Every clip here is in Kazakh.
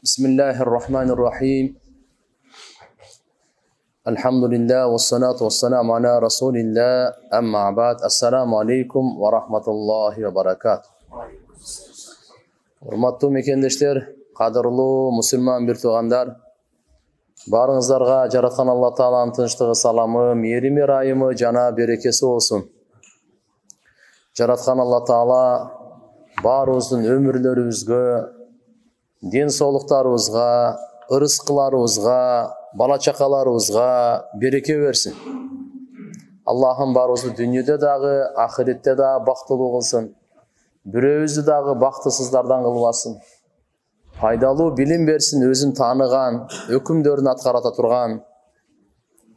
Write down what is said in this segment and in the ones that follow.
Bismillahirrahmanirrahim. Elhamdülillah ve salatu ve selamu ala Resulillah. Amma ba'd. Assalamu alaikum ve rahmatullahi ve barakatuh. Hurmatlı mekendeşler, kadırlı Müslüman bir tuğandar, barыңыздарга жараткан Алла Тааланын тынчтыгы, саламы, мээрими, райымы жана берекеси болсун. Жараткан Алла Таала баарыбыздын өмүрлөрүбүзгө, ден соолуктарыбызга, ырыскыларыбызга, бала чакаларыбызга береке берсин. Аллахым баарыбызды дүйнөдө дагы, ахиретте дагы бактылуу кылсын. Бирөөбүздү дагы бактысыздардан кылбасын. Пайдалуу билим берсин, өзүн тааныган, өкүмдөрүн аткарата турган,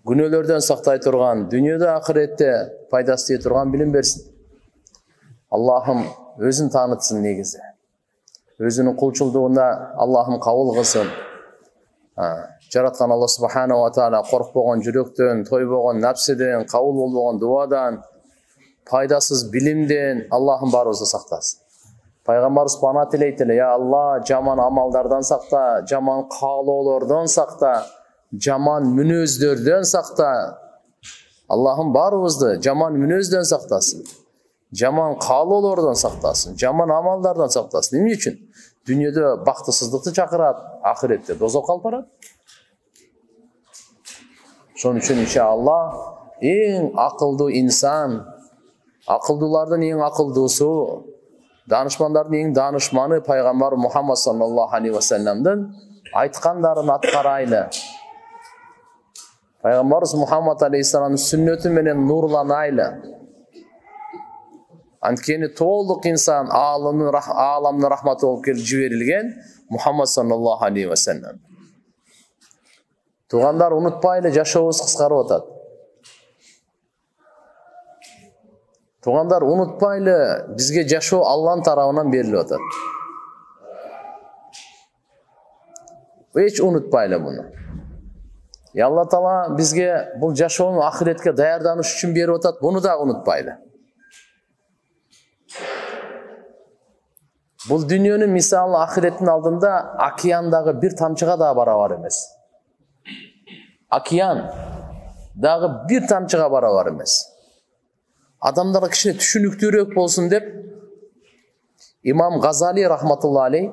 күнөөлөрдөн сактай турган, дүйнөдө ахиретте пайдасы тие турган билим берсин. Аллахым өзүн таанытсын негизи. Өзүнүн кулчулдугуна Аллахым кабыл кылсын. Жараткан Алла Субхана ва Таала коркпогон жүрөктөн, тойбогон напседен, кабыл болбогон дубадан, пайдасыз билимден Аллахым баарыбызды сактасын. Пайгамбарыбыз бана тилейт эле: "Я Алла, жаман амалдардан сакта, жаман каалоолордон сакта, жаман мүнөздөрдөн сакта." Аллахым баарыбызды жаман мүнөздөн сактасын. Жаман каалоолордон сактасын, жаман амалдардан сактасын. Эмне үчүн? Дүйнөдө бактысыздыкты чакырат, ахиретте дозокко алып барат. Ошон үчүн иншалла эң акылдуу инсан, акылдуулардын эң акылдуусу, данышмандардын эң данышманы пайгамбар Мухаммад саллаллаху алейхи ва салламдын айткандарын аткарайлы. Пайгамбарыбыз Мухаммад алейхиссаламдын сүннөтү менен нурланайлы. Анткени толук инсан ааламдын рахматы болуп келип жиберилген Мухаммад саллаллаху алейхи ва саллам. Туугандар, унутпайлы, жашообуз кыскарып атат. Туугандар, унутпайлы, бизге жашоо Алланын тарабынан берилип атат. Эч унутпайлы муну. Алла Таала бизге бул жашоону ахиретке даярданыш үчүн берип атат, буну да унутпайлы. Бул дүйнөнүн мисалы ахиреттин алдында океандагы бир тамчыга да барабар эмес. Океан дагы бир тамчыга барабар эмес. Адамдарга кичине түшүнүктүүрөөк болсун деп имам Газали рахматулла алейх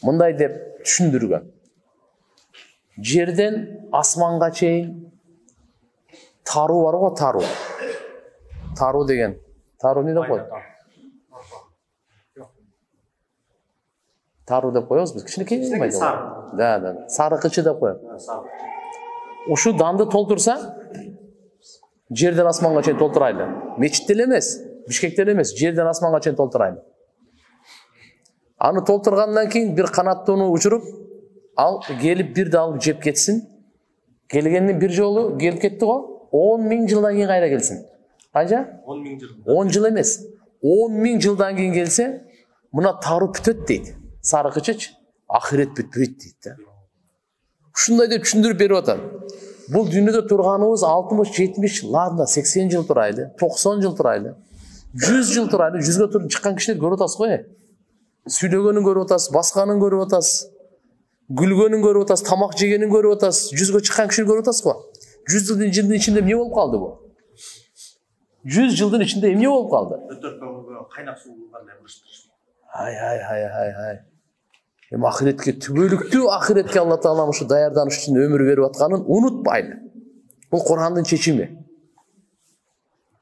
мындай деп түшүндүргөн: жерден асманга чейин таруу бар го, таруу. Таруу деген, таруу эмне деп коет? Таруу деп коебуз биз, кичинекей болмойт. Да, сарыкычы деп коет. Ушу данды толтурса, жерден асманга чейин толтурайлы. Мечитте эле эмес, Бишкекте эле эмес, жерден асманга чейин толтурайлы. Аны толтургандан кийин бир канаттууну учуруп, ал келип бирди алып жеп кетсин. Келгендин бир жолу келип кетти го, 10 000 жылдан кийин кайра келсин. Канча? 10 000 жыл. 10 жыл эмес. 10 000 жылдан кийин келсе, мына таруу бүтөт дейт. Сарыкычыч, ахирет бүтпөйт дейт да. Ушундай деп түшүндүрүп берип атат. Бул дүйнөдө турганыбыз 60-70, ладно, 80 жыл турайлы, 90 жыл турайлы, 100 жыл турайлы. 100гө туруп чыккан кишилер көрүп атасыз го. Сүйлөгөнүн көрүп атасыз, басканын көрүп атасыз, гүлгөнүн көрүп атасыз, тамак жегенин көрүп атасыз, 100гө чыккан кишини көрүп атасыз го. 100 жылдын ичинде эмне болуп калды бу? 100 жылдын ичинде эмне болуп калды? Кайнак суу кандай кырыштырыш. Ай. Эми ахиретке, түбөлүктүү ахиретке Алла Таала ушу даярданыш үчүн өмүр берип атканын унутпайлы. Бул Кур'андын чечими.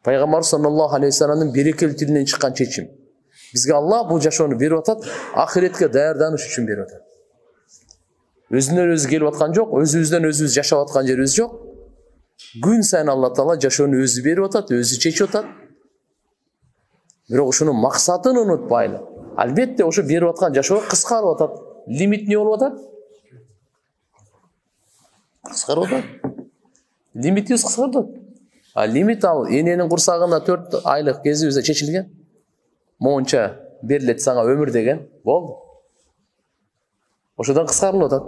Пайгамбар саллаллаху алейхи ва салламдын берекелүү тилинен чыккан чечим. Бизге Алла бул жашоону берип атат, ахиретке даярданыш үчүн берип атат. Өзүнөн өзү келип аткан жок, өзүбүздөн өзүбүз жашап аткан жерибиз жок. Күн сайын Алла Таала жашоону өзү берип атат, өзү чечип атат. Бирок ушунун максатын унутпайлы. Албетте ошо берип аткан жашоо кыскарып атат. Лимит не болуп атат? Кыскарып атат. Лимитибиз кыскарып атат. Лимит ал эненин курсагында 4 айлык кезибизде чечилген. Монча берилет сага өмүр деген. Болду. Ошодон кыскарылып атат.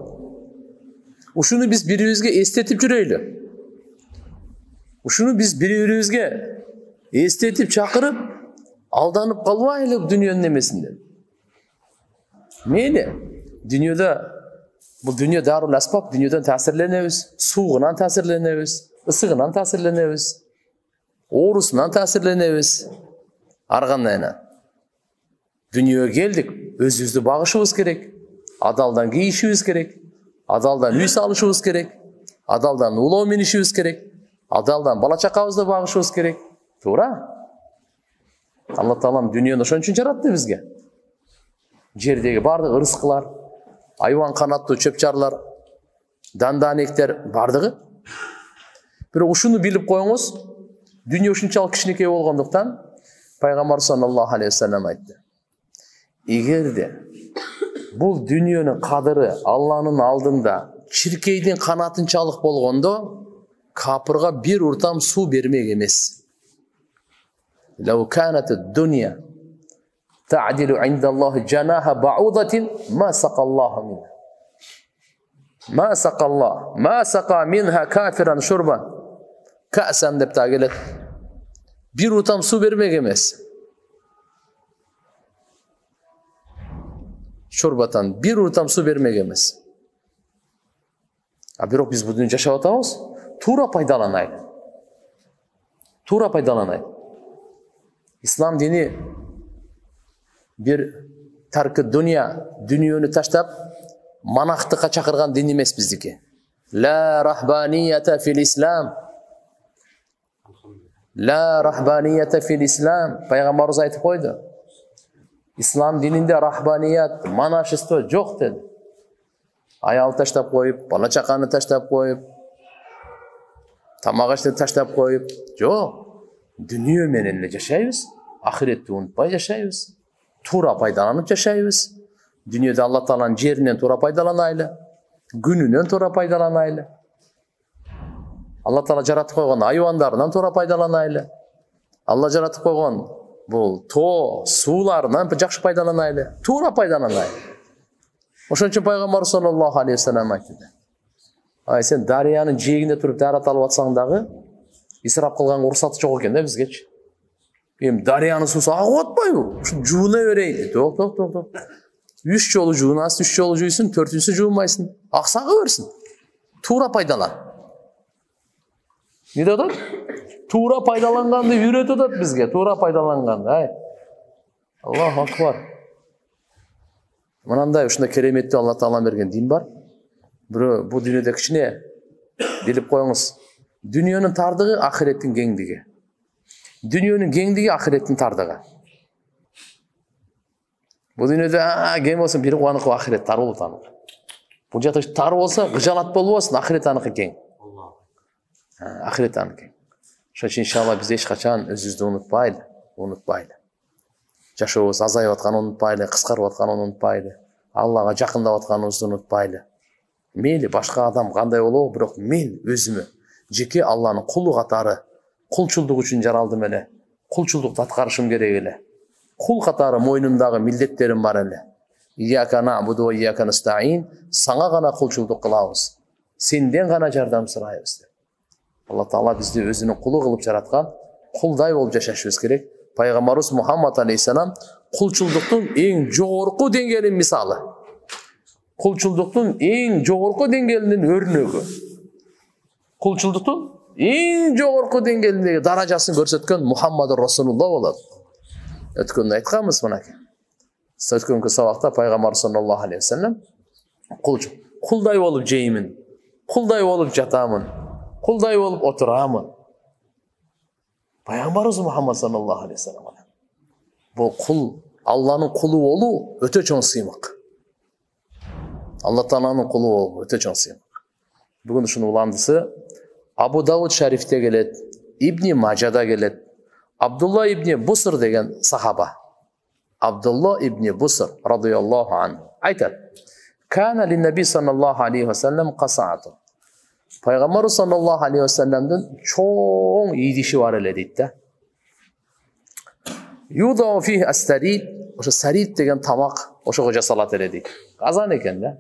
Ушуну биз бири-бирибизге эстетип жүрөйлү. Ушуну биз бири-бирибизге эстетип чакырып, алданып калбайлы дүнүйөнүн эмесинде. Мейлі, бұл дүние дарул аспап, дүниеден тәсірленеміз, суығынан тәсірленеміз, ысығынан тәсірленеміз, орысынан тәсірленеміз. Арғандайна. Дүниеге келдік, өзімізді бағышымыз керек, адалдан киішіміз керек, адалдан үй салышымыз керек, адалдан улаумен ішіміз керек, адалдан бала чақамызды бағышымыз керек. Тура? Алла Тағалам дүниені ошон үчүн жаратты бизге. Жердегі бардық ырыскылар, айван канаттуу чөпчарлар, данданектер бардығы. Бирок ушуну билип коюңуз, дүние ушунчалык кичинекей болгондуктан Пайгамбар саллаллаху алейхи вассалам айтты. Эгерде бул дүниенин кадыры Алланын алдында чиркейдин канатынчалык болгондо, капырга бир уртам суу бермек эмес. Лау канат ад-дунья تعدل عند الله جناح بعوضة ما سقى الله منها ما سقى منها كافرا شربا كأسا деп та келет. Бир утам су бермек эмес. Шурбатан бир уртам су бермек эмес. А бирок биз бул дүнүйдө жашап атабыз, туура пайдаланайлы. Ислам дини bir tarkı dünyönü taştap manaqtıqa çakırgan din emes bizdiki. La rahbaniyete fil İslam. La rahbaniyete fil İslam. Peygamberimiz aytıp koydu. İslam dininde rahbaniyet, manaşisto yok dedi. Ayal taştap koyup, bala çakanı taştap koyup, tamağaçını taştap koyup, yok. Dünya menenle yaşayız, ahirette unutmay yaşayız. Тура пайдаланып жашайбыз. Дүниеде Алла Тааланын жеринен тура пайдаланайлы, күнүнөн тура пайдаланайлы. Алла Таала жаратып койгон айвандарынан тура пайдаланайлы. Алла жаратып койгон бул тоо, сууларынан жакшы пайдаланайлы, тура пайдаланайлы. Ошон үчүн Пайгамбар саллаллаху алейхи вассалам айтты. Ай сен дарыянын жээгинде туруп дарат алып атсаң дагы исрап кылганга уруксаты жок экен да бизгечи. Daryanın susu ağ atmayı. Şu cuğuna vereydi. Yok. 3 yolu cuğunasın, 3 yolu cuğuysun, 4'ünsü cuğunmaysın. Aksağı versin. Tuğra paydalan. Ne dedi? Tuğra paydalangandı yürütüdü bizge. Tuğra paydalangandı. Allahu akbar. Mınандай ушундай кереметті Алла Таала берген дин бар. Bu dünyada кичине билип коюңуз. Дүниенің тардығы ахиреттин кеңдиги. Дүниенің кеңдігі ақыреттің тардығы. Бұл дүниеде кең болсын, бері қуанықы ақырет тар болу танық. Бұл жаты тар болса, ғыжалат болу болсын, ақырет анықы кең. Ақырет анықы кең. Шоч, иншалла, біз ешқачан өзімізді ұмытпайлы. Жашауымыз азайып атқанын ұмытпайлы, қысқарып атқанын ұмытпайлы, Аллаға жақындап атқанымызды ұмытпайлы. Мейлі башқа адам қандай болу, бірақ мен өзімі жеке Алланың құлы қатары құлчылдық үшін жаралдым әлі. Құлчылдықты атқарышым керек әлі. Құл қатары мойнымдағы милдеттерім бар әлі. Ияка нa'буду ва ияка настаин. Саңа ғана құлчылдық қылабыз. Сенден ғана жардам сұрайбыз. Алла Таала бізді өзінің құлы қылып жаратқан, құлдай болып жашашыбыз керек. Пайғамбарымыз Мұхаммад алейхиссалам құлчылдықтың ең жоғарғы деңгейінің мисалы. Құлчылдықтың ең жоғарғы деңгейінің өрнегі. Құлчылдықтың ең жоғарғы деңгейіндегі даражасын көрсеткен Мұхаммад Расулулла болады. Өткенде айтқанбыз мынаке. Өткенгі сабақта Пайғамбар саллаллаху алейхи вассалам құлдай болып жеймін, құлдай болып жатамын, құлдай болып отырамын. Пайғамбарымыз Мұхаммад саллаллаху алейхи вассалам. Бұл құл, Алланың құлы болу өте чоң сыймақ. Алла Тааланың құлы болу өте чоң сыймақ. Бүгін үшін уландысы Абу Дауд шарифте келет, Ибни Маджада келет. Абдулла ибни Буср деген сахаба. Абдулла ибни Буср радияллаху анху айтады. Кана линнаби саллаллаху алейхи вассалам қасаату. Пайғамбар саллаллаху алейхи вассаламдың чоң идиши бар эле дейді. Юдау фих ас-сарид, ошо сарид деген тамақ ошого жасалат эле дейді. Казан екен да.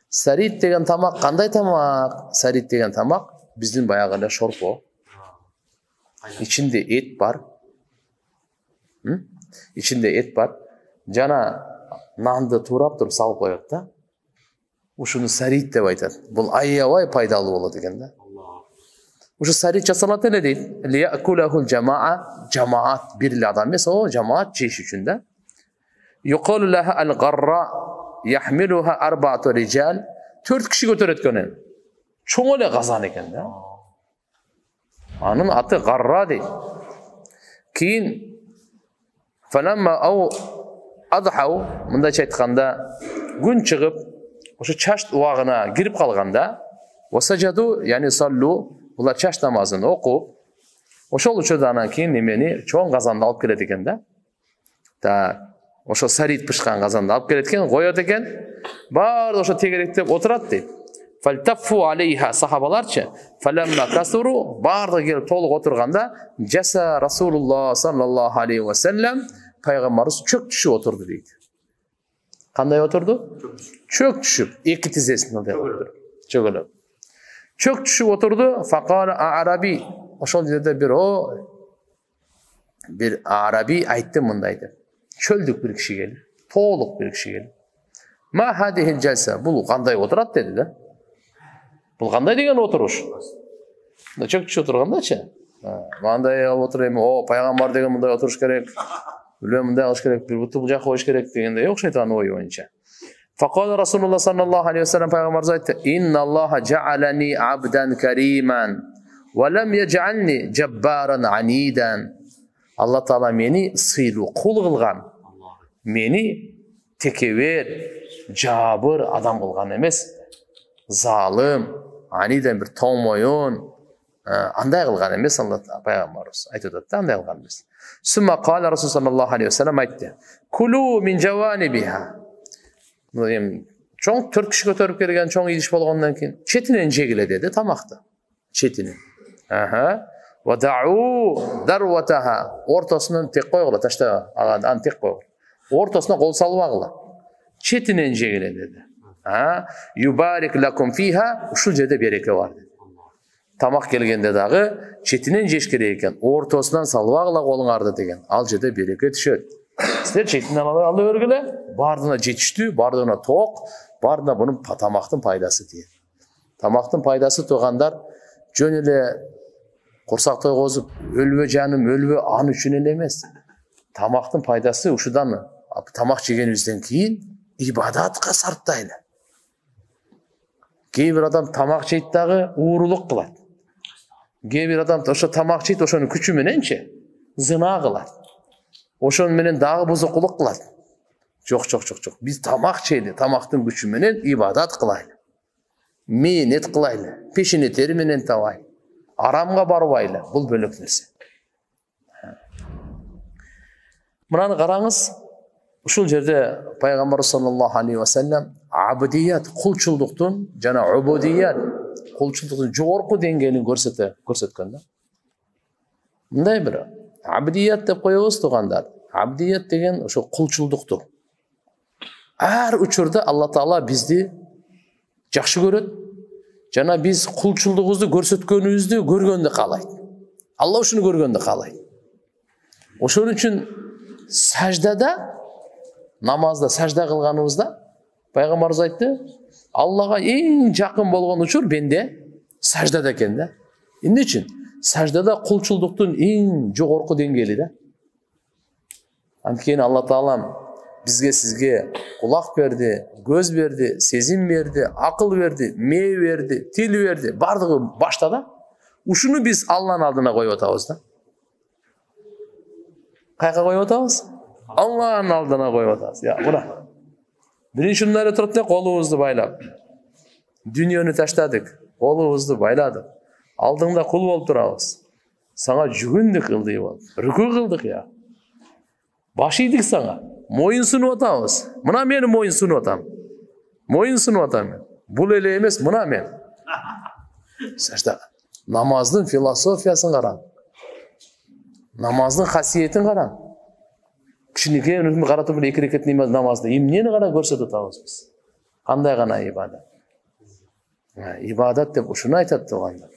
Сарид деген тамақ қандай тамақ? Сарид деген тамақ биздин баягы эле шорпо. İçinde et var. İçinde et var. Жана нанды турап туруп салып коет да. Ушуну сарит деп айтат. Бул аябай пайдалуу болот экен да. Ушу сарит жасалат эле дейт. Лиякулахул жамаа, жамаат бир эле адам эмес, о жамаат жеш үчүн да. Юқалу лаха ал-гарра яхмилуха арбаату риджал. 4 киши көтөрөт экен. Чоң эле казан экен да. Анын аты гарра дейт. Кийин фаламма ау адхау, мындайча айтканда, күн чыгып, ошо чаш убагына кирип калганда, васажаду, яни саллу, булар чаш намазын окуп, ошол учурда анан кийин немени чоң казанды алып келет экен да. Так, ошо сарит пышкан казанды алып келет экен, коет экен, баары ошо тегеректеп отурат дейт. Фальтафу алейха, сахабаларчы, фаламма касуру, баардыгы келип толук отурганда, жаса Расулуллах саллаллаху алейхи ва саллям пайгамбарыбыз чөк түшүп отурду дейт. Кандай отурду? Чөк түшүп, эки тизесин отурду. Чөгөлөп. Чөк түшүп отурду, факара араби. Ошол жерде бир араби айтты мындай деп. Чөлдүк бир киши келип, толук бир киши келип. Ма хадихил жалса, бул кандай отурат деди да. Бул кандай деген отуруш? Чөк түшүп отургандачы? Мындай отуруп эми, о, пайгамбар деген мындай отуруш керек. Билем мындай кылыш керек, бир бутул жак коюш керек дегендей окшойт анын ою боюнча. Факала Расулуллах саллаллаху алейхи ва саллям пайгамбарыбыз айтты: "Инна Аллаха жа'алани абдан кариман ва лам яж'ални жаббаран анидан." Алла Таала мени сыйлуу кул кылган. Мени текебер, жабыр адам кылган эмес. Залым, анидан бир тоңмоюн, андай кылган эмес Алла пайгамбарыбыз айтып атат да, андай кылган эмес. Сумма кала Расул саллаллаху алейхи ва саллям айтты: "Кулу мин жаванибиха." Чоң 4 киши көтөрүп келген чоң идиш болгондон кийин четинен жегиле деди тамакты. Четинен. Ва дa'u дарватаха. Ортосунан тек койгула, ташта аны тек койгула. Ортосуна кол салбагыла. Четинен жегиле деди. Юбарик лакум фиха. Ушул жерде береке бар деди. Тамак келгенде дагы четинен жеш керек экен. Ортосунан салбагыла колуңарды деген. Ал жерде береке түшөт. Сіздер четинен ала бергіле, бардына жетіштүү, бардына тоқ, бардына бұның тамақтың пайдасы дейін. Тамақтың пайдасы тоғандар, жөн еле құрсақтай қозып, өлбе жаным, өлбе ан үшін еле емес. Тамақтың пайдасы ұшыдан, тамақ жегенімізден кейін, ибадатқа сарптайды. Кейбір адам тамақ жейттағы уырылық қылады. Кейбір адам ошо тамақ жейт, ошоның күчүмененче зына кылат. Ошон менен дагы бузукулук кылат. Жок. Биз тамак жейли, тамактын күчү менен ибадат кылайлы. Мээнет кылайлы, пешине тери менен табайлы. Арамга барбайлы. Бул бөлөк нерсе. Мынаны караңыз. Ушул жерде пайгамбар саллаллаху алейхи ва саллям абдият, кулчулдуктун жана убудият, кулчулдуктун жогорку деңгээлин көрсөткөн да. Мындай бир абдият деп коебуз тугандар. Абдият деген ошо кулчулдукту. Ар учурда Алла Таала бизди жакшы көрөт. Жана биз кулчулдугубузду көрсөткөнүбүздү көргөндү каалайт. Алла ушуну көргөндү каалайт. Ошон үчүн саждада, намазда сажда кылганыбызда пайгамбарыбыз айтты, Аллага эң жакын болгон учур бенде саждада экен да. Эмне үчүн? Саждада кулчулдуктун эң жогорку деңгээли да. Анткени Алла Таалам бизге сизге кулак берди, көз берди, сезим берди, акыл берди, мээ берди, тил берди, бардыгы башта да. Ушуну биз Алланын алдына коюп атабыз да. Кайга коюп атабыз? Алланын алдына коюп атабыз. Я, мына. Биринчи мындай турат да, колубузду байлап. Дүйнөнү таштадык, колубузду байладык. Алдыңда кул болуп турабыз. Сага жүгүндүк кылдый болуп. Рүкү кылдык я. Баш ийдик сага. Моюн сунуп атабыз. Мына мени моюн сунуп атам. Моюн сунуп атам мен. Бул эле эмес, мына мен. Сажда. Намаздын философиясын караң. Намаздын касиетин караң. Кичинекей үнүмдү каратып эле 2 рекет намазды эмнени гана көрсөтүп атабыз биз. Кандай гана ибадат. Ибадат деп ушуну айтат тугандар.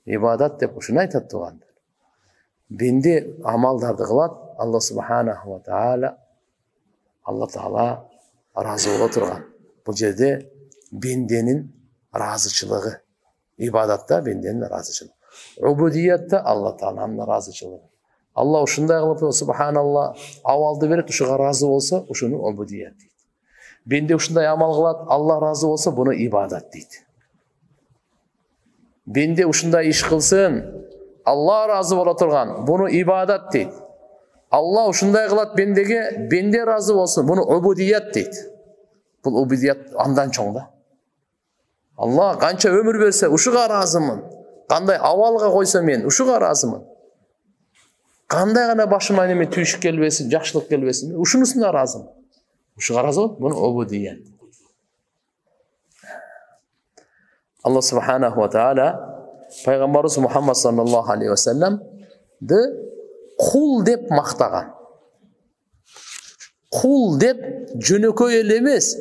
Ибадат деп ушуну айтат тугандар. Бенде амалдарды кылат Алла субханаху ва таала. Алла Таала разы боло турган. Бул жерде бенденин разычылыгы. Ибадатта бенденин разычылыгы. Убудиятта Алла Тааланын разычылыгы. Алла ушундай кылып, субханалла, абалды берет, ушуга разы болсо, ушуну убудият дейт. Бенде ушундай амал кылат, Алла разы болсо, буну ибадат дейт. Бенде ушундай иш кылсын, Алла разы боло турган, буну ибадат дейт. Алла ушундай кылат бендеге, бенде разы болсун, буну убудият дейт. Бул убудият андан чоң да. Алла канча өмүр берсе, ушуга разымын. Кандай абалга койсо мен, ушуга разымын. Кандай гана башыма неме түйшүк келбесин, жакшылык келбесин, ушунусуна разымын. Ушуга разы болуп, буну убудият. Алла субханаху ва таала пайгамбарыбыз Мухаммад саллаллаху алейхи ва салламды кул деп мактаган. Кул деп жөнөкөй эле эмес,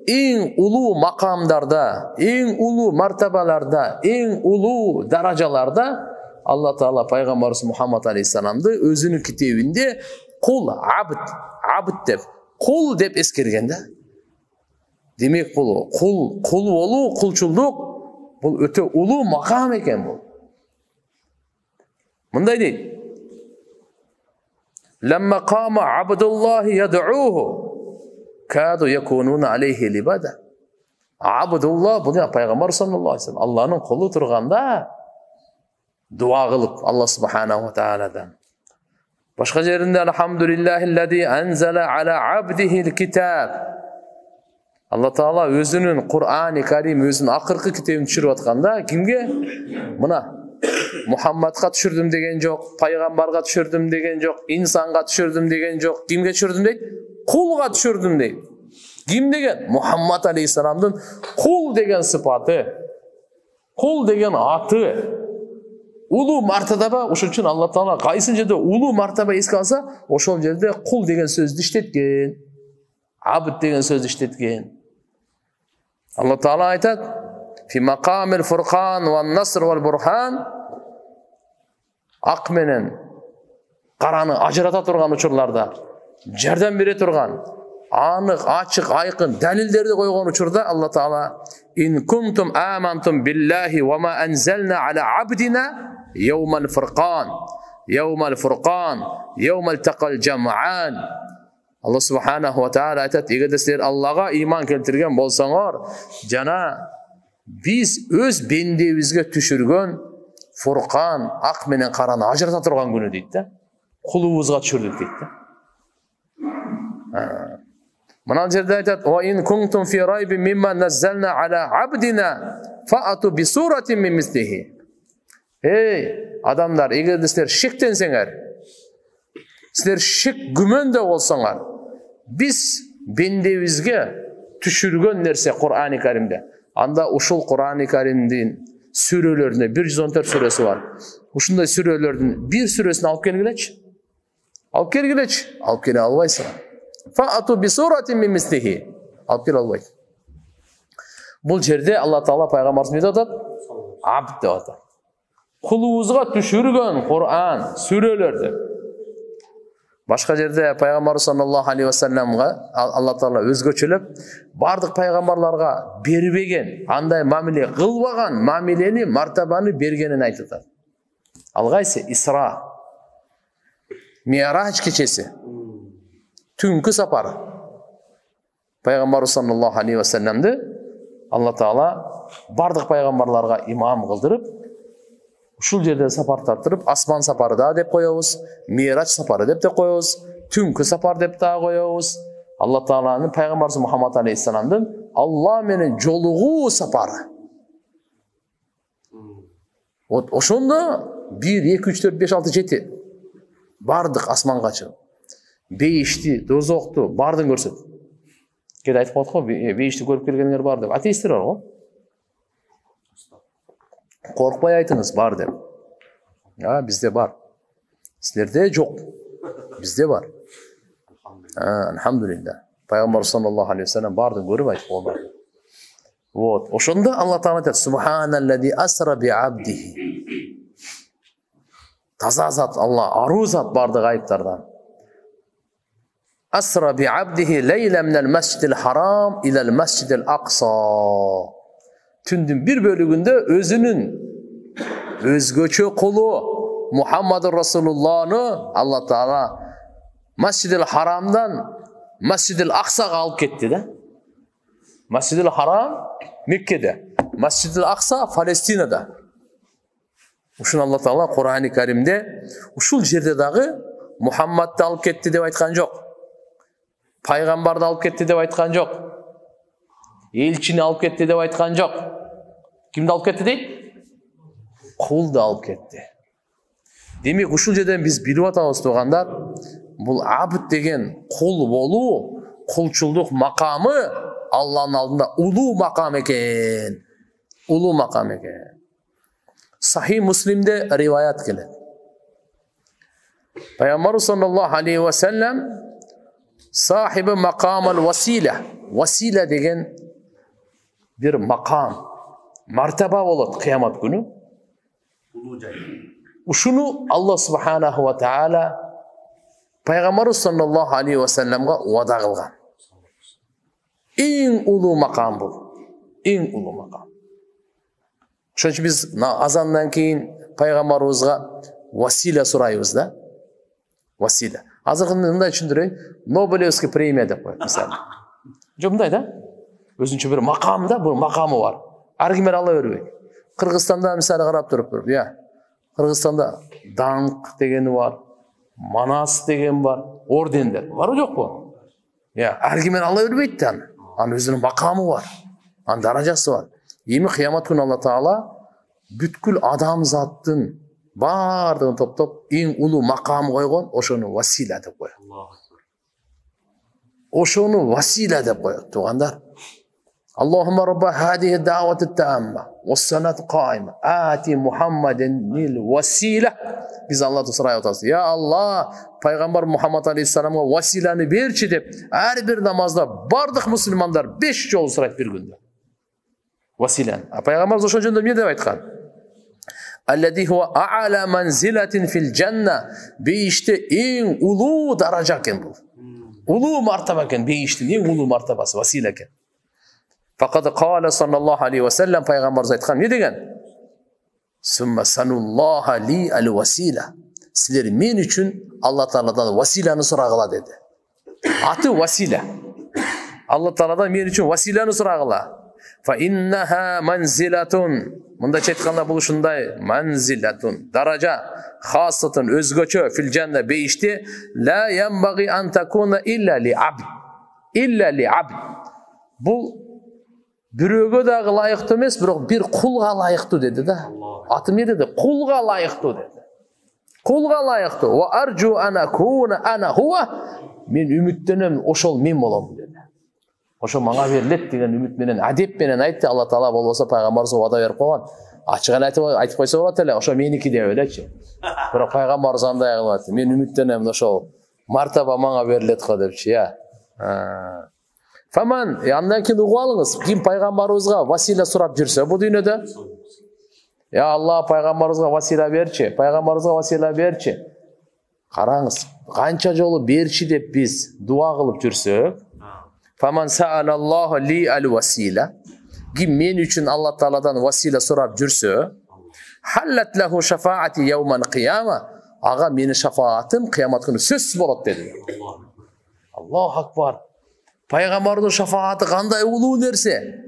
эң улуу макамдарда, эң улуу мартабаларда, эң улуу даражаларда Алла Таала пайгамбарыбыз Мухаммад алейхиссаламды өзүнүн китебинде кул абд деп, кул деп эскерген да. Демек бул кул болуу, кулчулдук бул өтө улуу макам экен бул. Мындай дейт: Ламма кама абдуллахи яд'ууху каду якунуна алейхи либада. Абдулла бул пайгамбар саллаллаху алейхи ва саллям Алланын кулу турганда дуа кылып Алла субханаху ва тааладан. Башка жеринде алхамдулиллахиллади анзала ала абдихил китаб. Алла Таала өзүнүн Кур'ани Карим өзүнүн акыркы китебин түшүрүп атканда кимге? Мына Мухаммадка түшүрдүм деген жок, пайгамбарга түшүрдүм деген жок, инсанга түшүрдүм деген жок. Кимге түшүрдүм дейт? Кулга түшүрдүм дейт. Ким деген? Мухаммад алейхиссаламдын кул деген сыпаты, кул деген аты, улуу мартаба. Ошон үчүн Алла Таала кайсы жерде улуу мартаба эске алса, ошол жерде кул деген сөздү иштеткен, абд деген сөздү иштеткен. Алла Таала айтат: "Фи макамил фуркан ва наср вал бурхан", ак менен караны ажырата турган учурларда, жардам бере турган, анык, ачык, айкын далилдерди койгон учурда Алла Таала: "Ин кунтум амантум биллахи ва ма анзална ала абдина yawmal furqan, yawmal taqal jam'an". Алла субханаху ва таала айтат: "Эгерде силер Аллага иман келтирген болсоңор, жана биз өз бендебизге түшүргөн Фуркан, ак менен караны ажырата турган күнү" дейт да. Кулубузга түшүрдүк дейт да. Мына жерде айтат: "Ва ин кунтум фи райбин мимма наззална ала абдина фаату би суратин мин мислихи". Эй, адамдар, эгерде силер шектенсеңер, силер шек күмөндө болсоңор, биз бендебизге түшүргөн нерсе Кур'ани Каримде. Анда ушул Кур'ани Каримдин сүрөлөрүнө 114 сүрөсү бар. Ушундай сүрөлөрдүн бир сүрөсүн алып келгилечи. Алып келе албайсың. Фаату би суратин мин мислихи. Алып келе албайт. Бул жерде Алла Таала пайгамбарыбыз эмне деп атат? Абд деп атат. Кулубузга түшүргөн Кур'ан, сүрөлөрдү. Башка жерде пайгамбар саллаллаху алейхи ва салламга Алла Таала өзгөчөлөп бардык пайгамбарларга бербеген, андай мамиле кылбаган мамилени, мартабаны бергенин айтып атат. Ал кайсы? Исра, Ми'раж кечеси, түнкү сапары. Пайгамбар саллаллаху алейхи ва салламды Алла Таала бардык пайгамбарларга имам кылдырып, ушул жерде сапар тартырып, асман сапары да деп коебуз, Ми'раж сапары деп коебуз, түнкү сапар деп да коебуз. Алла Тааланын пайгамбарыбыз Мухаммад алейхиссаламдын Алла менен жолугуу сапары. Вот ошондо 1, 2, 3, 4, 5, 6, 7 бардык асманга чыгып, бейишти, дозокту бардын көрсөт. Кеде айтып коет го, бейишти көрүп келгениңер бар деп. Атеисттер бар го. Коркпай айтыңыз, бар деп. Бизде бар. Силерде жок. Бизде бар. Алхамдулилlah. Пайгамбар саллаллаху алейхи ва саллям бардын көрүп айтып болду. Вот. Ошондо Алла Таала айтат: "Субханаллади асра би абдихи". Таза зат Алла, аруу зат бардык айыптардан. asra bi abdihi leyla minel mescidil haram ilal mescidil aqsa. Tündün bir bölügünde özünün özgöçö kulu Muhammed Resulullah'ını Allah Teala Mescid-i Haram'dan Mescid-i Aksa'ya alıp gitti de. Mescid-i Haram Mekke'de. Mescid-i Aksa Palestina'da. Uşun Allah Teala Kur'an-ı Kerim'de uşul jerde dağı Muhammed'de alıp gitti dep aytkan jok. Paygambardı alıp gitti dep aytkan jok. Elçini alıp gitti dep aytkan jok. Kimdi alıp gitti deyt? Kuldu alıp gitti. Demek uşul жерден biz bilip atabыз tuğandar, бұл абд деген құл болу, құлчылдық мақамы Allah'ın алдында ulu makam eken. Ulu makam eken. Sahih Müslim'de rivayet gelir. Peygamber sallallahu aleyhi ve sellem sahibi makamel vasile. Vasile degen bir makam, martaba olur kıyamet günü. Uşunu Allah subhanahu ve taala Peygamber sallallahu aleyhi ve sellem'e vada kılgan. En ulu makam bu. En ulu makam. Şunun biz azandan keyin Peygamberimizge vasile sorayız da. Vasile. Azırgında düşündüreyim. Nobelevskiy premiya dep koyat mesela. Jomday da. Özünçe bir makam da, bu makamı var. Argimer ala berбейт. Kırgızstanda mesela qarap turup, ya. Kırgızstanda dank degeni var. Manas degen var. Ordenler. Var mı yok bu? Ya argimer ala berбейт de. An özünün makamı var. An darajası var. Emi kıyamet günü Allah Teala bütkül adam zattın bardığın top en ulu makamı koygan oşonu vasile dep koyat. Oşonu vasile dep koyat. Tuğandar. Allahümme Rabba hadihi davati tamma ve sanat qaima ati Muhammeden nil vasile. Biz Allah'ta sıraya otarız. Ya Allah, Peygamber Muhammed Aleyhisselam'a vasileni berçi dep her bir namazda bardık Müslümanlar 5 yol sırayıp bir günde. Vasilen. Peygamber oşon jönde ne dep aytkan? Allezî huve a'ala manziletin fil cennet. Beyişte en ulu daraja eken bu. Ulu martaba eken, beyiştin en ulu martabası vasile eken. Fakat kâle sallallahu aleyhi ve sellem Peygamber aytkan ne degen? Sümme sanullaha li al vasile. Sizler men üçün Allah Teala'dan vasileni soragıla dedi. Atı vasile. Allah Teala'dan men üçün vasileni soragıla. Fa innaha manzilatun. Bunda çetkanda buluşunday manzilatun. Daraja khasatun özgöçö fil cennet beyişti. La yenbagi an takuna illa li abd. İlla li abd. Bu büröge dağı layıktı emas, bir kulga layıktı dedi de. Atım ne dedi? Kulga layıktı dedi. Kulga layıktı. Ve arju an akuna ana huwa. Men ümittenim oşol men bolam dedi. Oşo manga berilet деген ümit menen adep menen aytты. Allah Taala bolbosa Peygamberimiz vada berip koygan. Açık aytып koysa bolat эле. Oşo meniki деп элечи. Бирок Peygamberimiz андай кылып айтты. Men ümittenim oşo martaba manga berilet ko депчи, ya. Faman, yandan keyin uğup alыңыз. Kim Peygamberimizge vasile sorap жүрse bu dünyada, ya Allah Peygamberimizge vasile berçi, Peygamberimizge vasile berçi. Qarаңыз, qancha jolu berçi dep biz dua kılıp jursök, faman sa'alallahu li al vasila. Kim men üçün Allah Teala'dan vasile sorap jurse, hallat lahu şefaati yevmen kıyama. Ağa meni şefaatim kıyamet günü söz bolat dedi. Allahu akbar. Peygamberin şefaati kanday ulu nerse.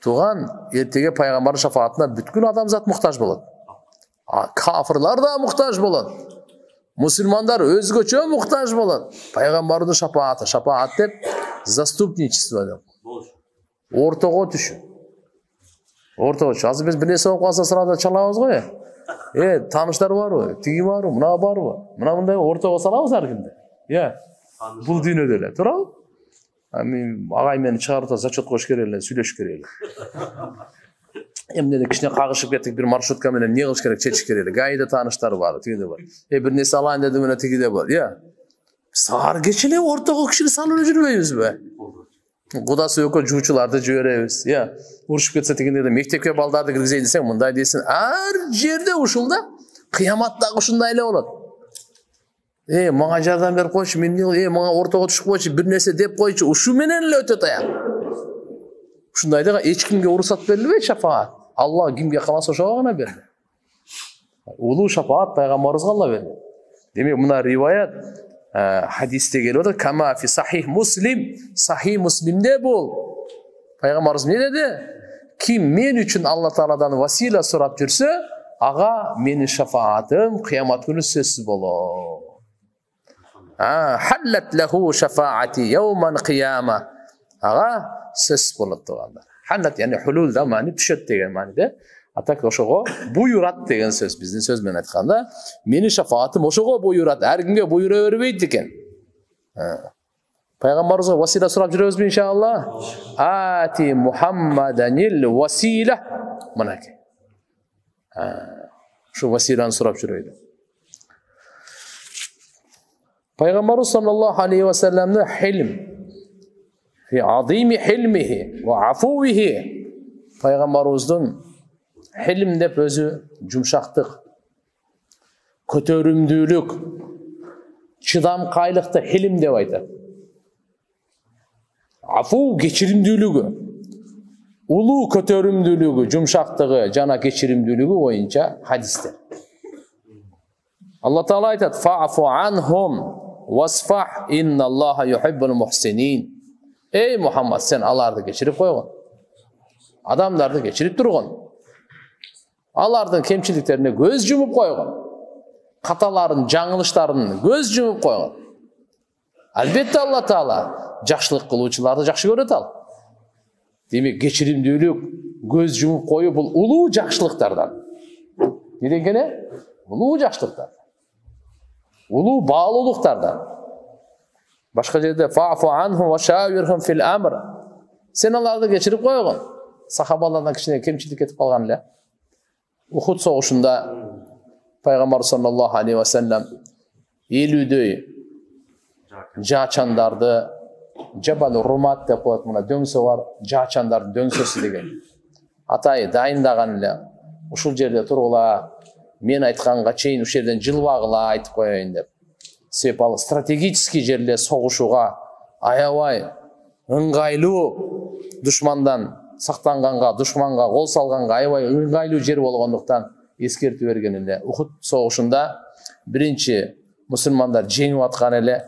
Tuğan ertege Peygamberin şefaatine bütün adamzat muhtaç bolat. Kafirlar da muhtaç bolat. Müslümanlar özgöçö muhtaç bolat. Peygamberin şefaati. Şefaat dep zastupничество деп. Ortaga düşün. Ortaga düşün. Azı biz bir nese okup alsa sırada çalabız goy. Tanışlar var mı? Tigi var mı? Mına var mı? Mına bunday ortaga salabız her kimde. Ya. Bul dünyada öyle. Tural. Ağay meni çağırta zачет koş kerele, süleş kerele. Emne de kişine kagışıp kettik bir marşrutka menen ne kılış kerek çeçik kerele. Gayda tanışlar var, tigi de var. Bir nesi alayın dedim öyle tigi de var. Ya. Sağır geçine ortaga kişini salını жүрбейбиз be. Kudası yok o juuçularda jürebiz. Ya. Uruşup ketse tiginde de mektepke baldardı kirgizey desem mınday desin. Her jerde uşulda kıyamatda uşunday ele bolat. Мага жардам берип койчу, мага ортого түшүп койчу, бир нерсе деп койчу. Ушу менен эле өтөт аяк. Ушундайда эч кимге уруксат берилбейт шафаат. Алла кимге кааласа ошого гана берди. Улуу шафаат пайгамбарыбызга Алла берди. Демек мына риваят хадисте келип атат. Кама фи сахих Муслим, сахих Муслимде бул. Пайгамбарыбыз не деди? Ким мен үчүн Алла Тааладан васила сурап жүрсө, ага менин шафаатым кыямат күнү сөзсүз болот. Халлат лаху шафаати яуман кыяма. Ага сөзсүз болот тугандар. Халлат яни хулул да мани түшөт деген мааниде. Атак ошого буйрат деген сөз, биздин сөз менен айтканда, менин шафаатым ошого буйрат, ар кимге буйра бербейт экен. Пайгамбарыбызга васила сурап жүрөбүзбү иншалла? Ати Мухаммаданил васила. Мынакей. Шу василаны сурап жүрөйдү. Пайгамбарыбыз саллаллаху алейхи ва салламдын хилм, фи азими хилмихи ва афувихи. Пайгамбарыбыздын хилм деп өзү жумшактык, көтөрүмдүүлүк, чыдамкайлыкты хилм деп айтат. Афу кечиримдүүлүгү, улуу көтөрүмдүүлүгү, жумшактыгы жана кечиримдүүлүгү боюнча хадистер. Алла Таала айтат: "Фа'фу анхум wasfah innallaha yuhibbul muhsinin." Ey Muhammad, sen аларды кечирип койгон. Адамдарды кечирип тургон. Алардын кемчиликтерине көз жумуп койгон. Каталарын, жаңылыштарын көз жумуп койгон. Албетте Алла Таала жакшылык кылуучуларды жакшы көрөт ал. Демек кечиримдүүлүк, көз жумуп коюу бул улуу жакшылыктардан. Не дегени? Улуу жакшылыктар. Улуу баалуулуктардан. Башка жерде фа'фу анхум ва шавирхум фил амр. Сен аларды кечирип койгон. Сахабалардан кичине кемчилик кетип калган эле. Ухуд согушунда пайгамбар саллаллаху алейхи ва саллам 50дөй жаачандарды, Жабал Румат деп коет, мына дөңсө бар, жаачандардын дөңсөсү деген. Атай дайындаган эле. Ушул жерде тургула, мен айтканга чейин ушул жерден жылбагыла айтып коеюн деп. Себеп ал стратегический жерде согушууга аябай ыңгайлуу, душмандан сактанганга, душманга кол салганга аябай ыңгайлуу жер болгондуктан эскертүү берген эле. Ухуд согушунда биринчи мусулмандар жеңип аткан эле.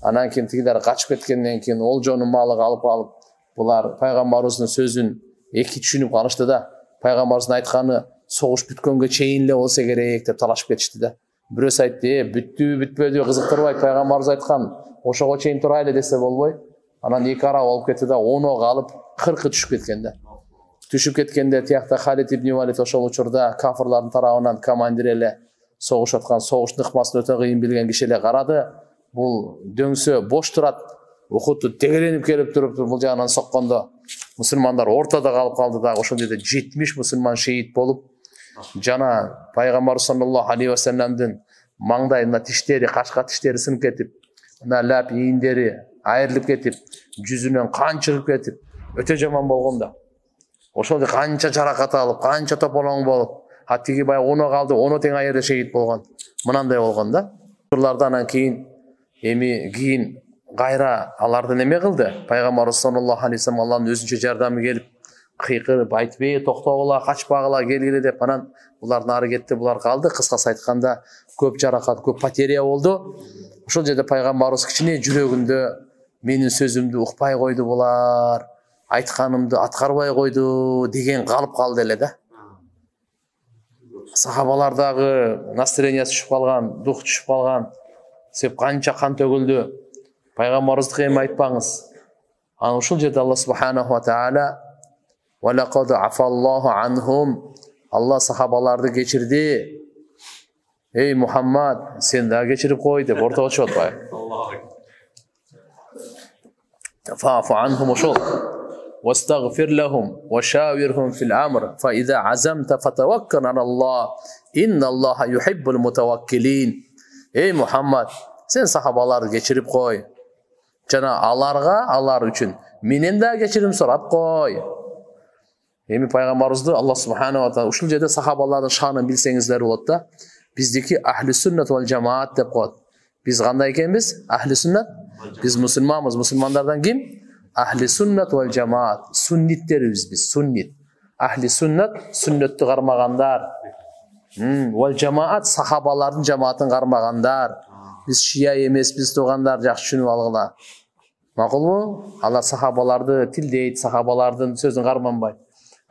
Анан кийин тигилер качып кеткенден кийин олжонун малыгы алып булар пайгамбарыбыздын сөзүн эки түшүнүп калышты да. Пайгамбарыбыздын айтканы согуш бүткөнгө чейин эле болсо керек деп талашып кетишти да. Бирөөсү айтты: "Бүттү, бүтпөдү, кызыктырбайт, пайгамбарыбыз айткан, ошого чейин турайлы" десе болбой. Анан эки ара болуп кетти да, 10 калып 40 түшүп кеткен да. Түшүп кеткенде тиякта Халид ибн Валид ошол учурда кафырлардын тарабынан командир эле, согуш аткан, согуштун ыкмасын өтө кыйын билген киши эле карады. Бул дөңсө бош турат. Ухутту тегеленип келип туруп, бул жагынан соккондо мусулмандар ортодо калып калды да. Ошол жерде 70 мусулман шейит болуп, жана пайгамбар саллаллаху алейхи ва салламдын маңдайына тиштери, кашка тиштери сынып кетип, мына лап ийиндери айрылып кетип, жүзүнөн кан чыгып кетип, өтө жаман болгон да. Ошол канча жаракат алып, канча тополоң болуп, тиги баягы 10 калды, 10 тең айырда шейит болгон. Мынандай болгон да. Ушулардан анан кийин кийин кайра аларды неме кылды. Пайгамбар саллаллаху алейхи ва саллям Алланын өзүнчө жардамы келип, кыйкырып айтпай, токтогула, качпагыла, келгиле деп анан булар нары кетти, булар калды. Кыскасы айтканда көп жаракат, көп потеря болду. Ошол жерде пайгамбарыбыз кичине жүрөгүндө менин сөзүмдү укпай койду булар, айтканымды аткарбай койду деген калып калды эле да. Сахабалардагы настроениясы түшүп калган, дух түшүп калган. Себеп канча кан төгүлдү. Пайгамбарыбыздыкы эми айтпаңыз. Анан ушул жерде Алла субханаху ва таала "Ва лaqad афаллаху анхум", Алла сахабаларды кечирди. Эй Мухаммад, сен да кечирип кой деп ортого чыгып атпайбы? Фа'фу анхум ошол. Вастагфир лахум ва шавирхум фил амр, фа иза азамта фатаваккал алаллах, инналлаха юхиббул мутаваккилин. Эй Мухаммад, сен сахабаларды кечирип кой. Жана алар үчүн менен да кечирим сурап кой. Эми пайгамбарыбызды Алла субханаху ва таала ушул жерде сахабалардын шанын билсеңиздер болот да. Биздики ахли сүннат вал жамаат деп коет. Biz kандай ekенбиz? Ahli sünnet. Biz musulmanбыз. Musulmanlardan kim? Ahli sünnet vel cemaat. Sünnitteriz biz. Sünnit. Ahli sünnet, sünnetті кармагандар. Vel cemaat, sahabaların cemaatын кармагандар. Biz şia emес, biz тугандар, жакшы түшүнүп алгыла. Макулбу? Алар сахабаларды тилдейт, сахабалардын сөзүн карманбайт.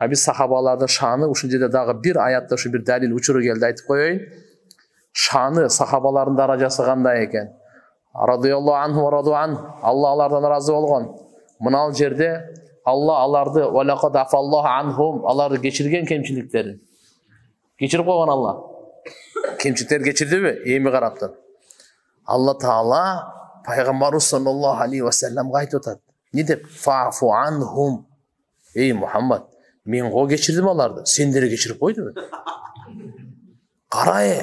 Biz sahabalardын шаны ушул жерде дагы бир аятта ушу бир далил учуру келди, айтып коеюн. Шаны сахабалардын даражасы кандай экен? Радияллаху анху ва раду ан. Алла алардан разы болгон. Мынал жерде Алла аларды ва лакад афаллаху анхум, аларды кечирген кемчиликтерин. Кечирип койгон Алла. Кемчиликтер кечирдиби? Эми караптыр. Алла Таала Пайгамбарыбыз саллаллаху алейхи ва салламга айтып атат. Не деп? Фафу анхум. Ey Muhammed, мен го кечирдим аларды, сендер кечирип койдуңбу? Карай,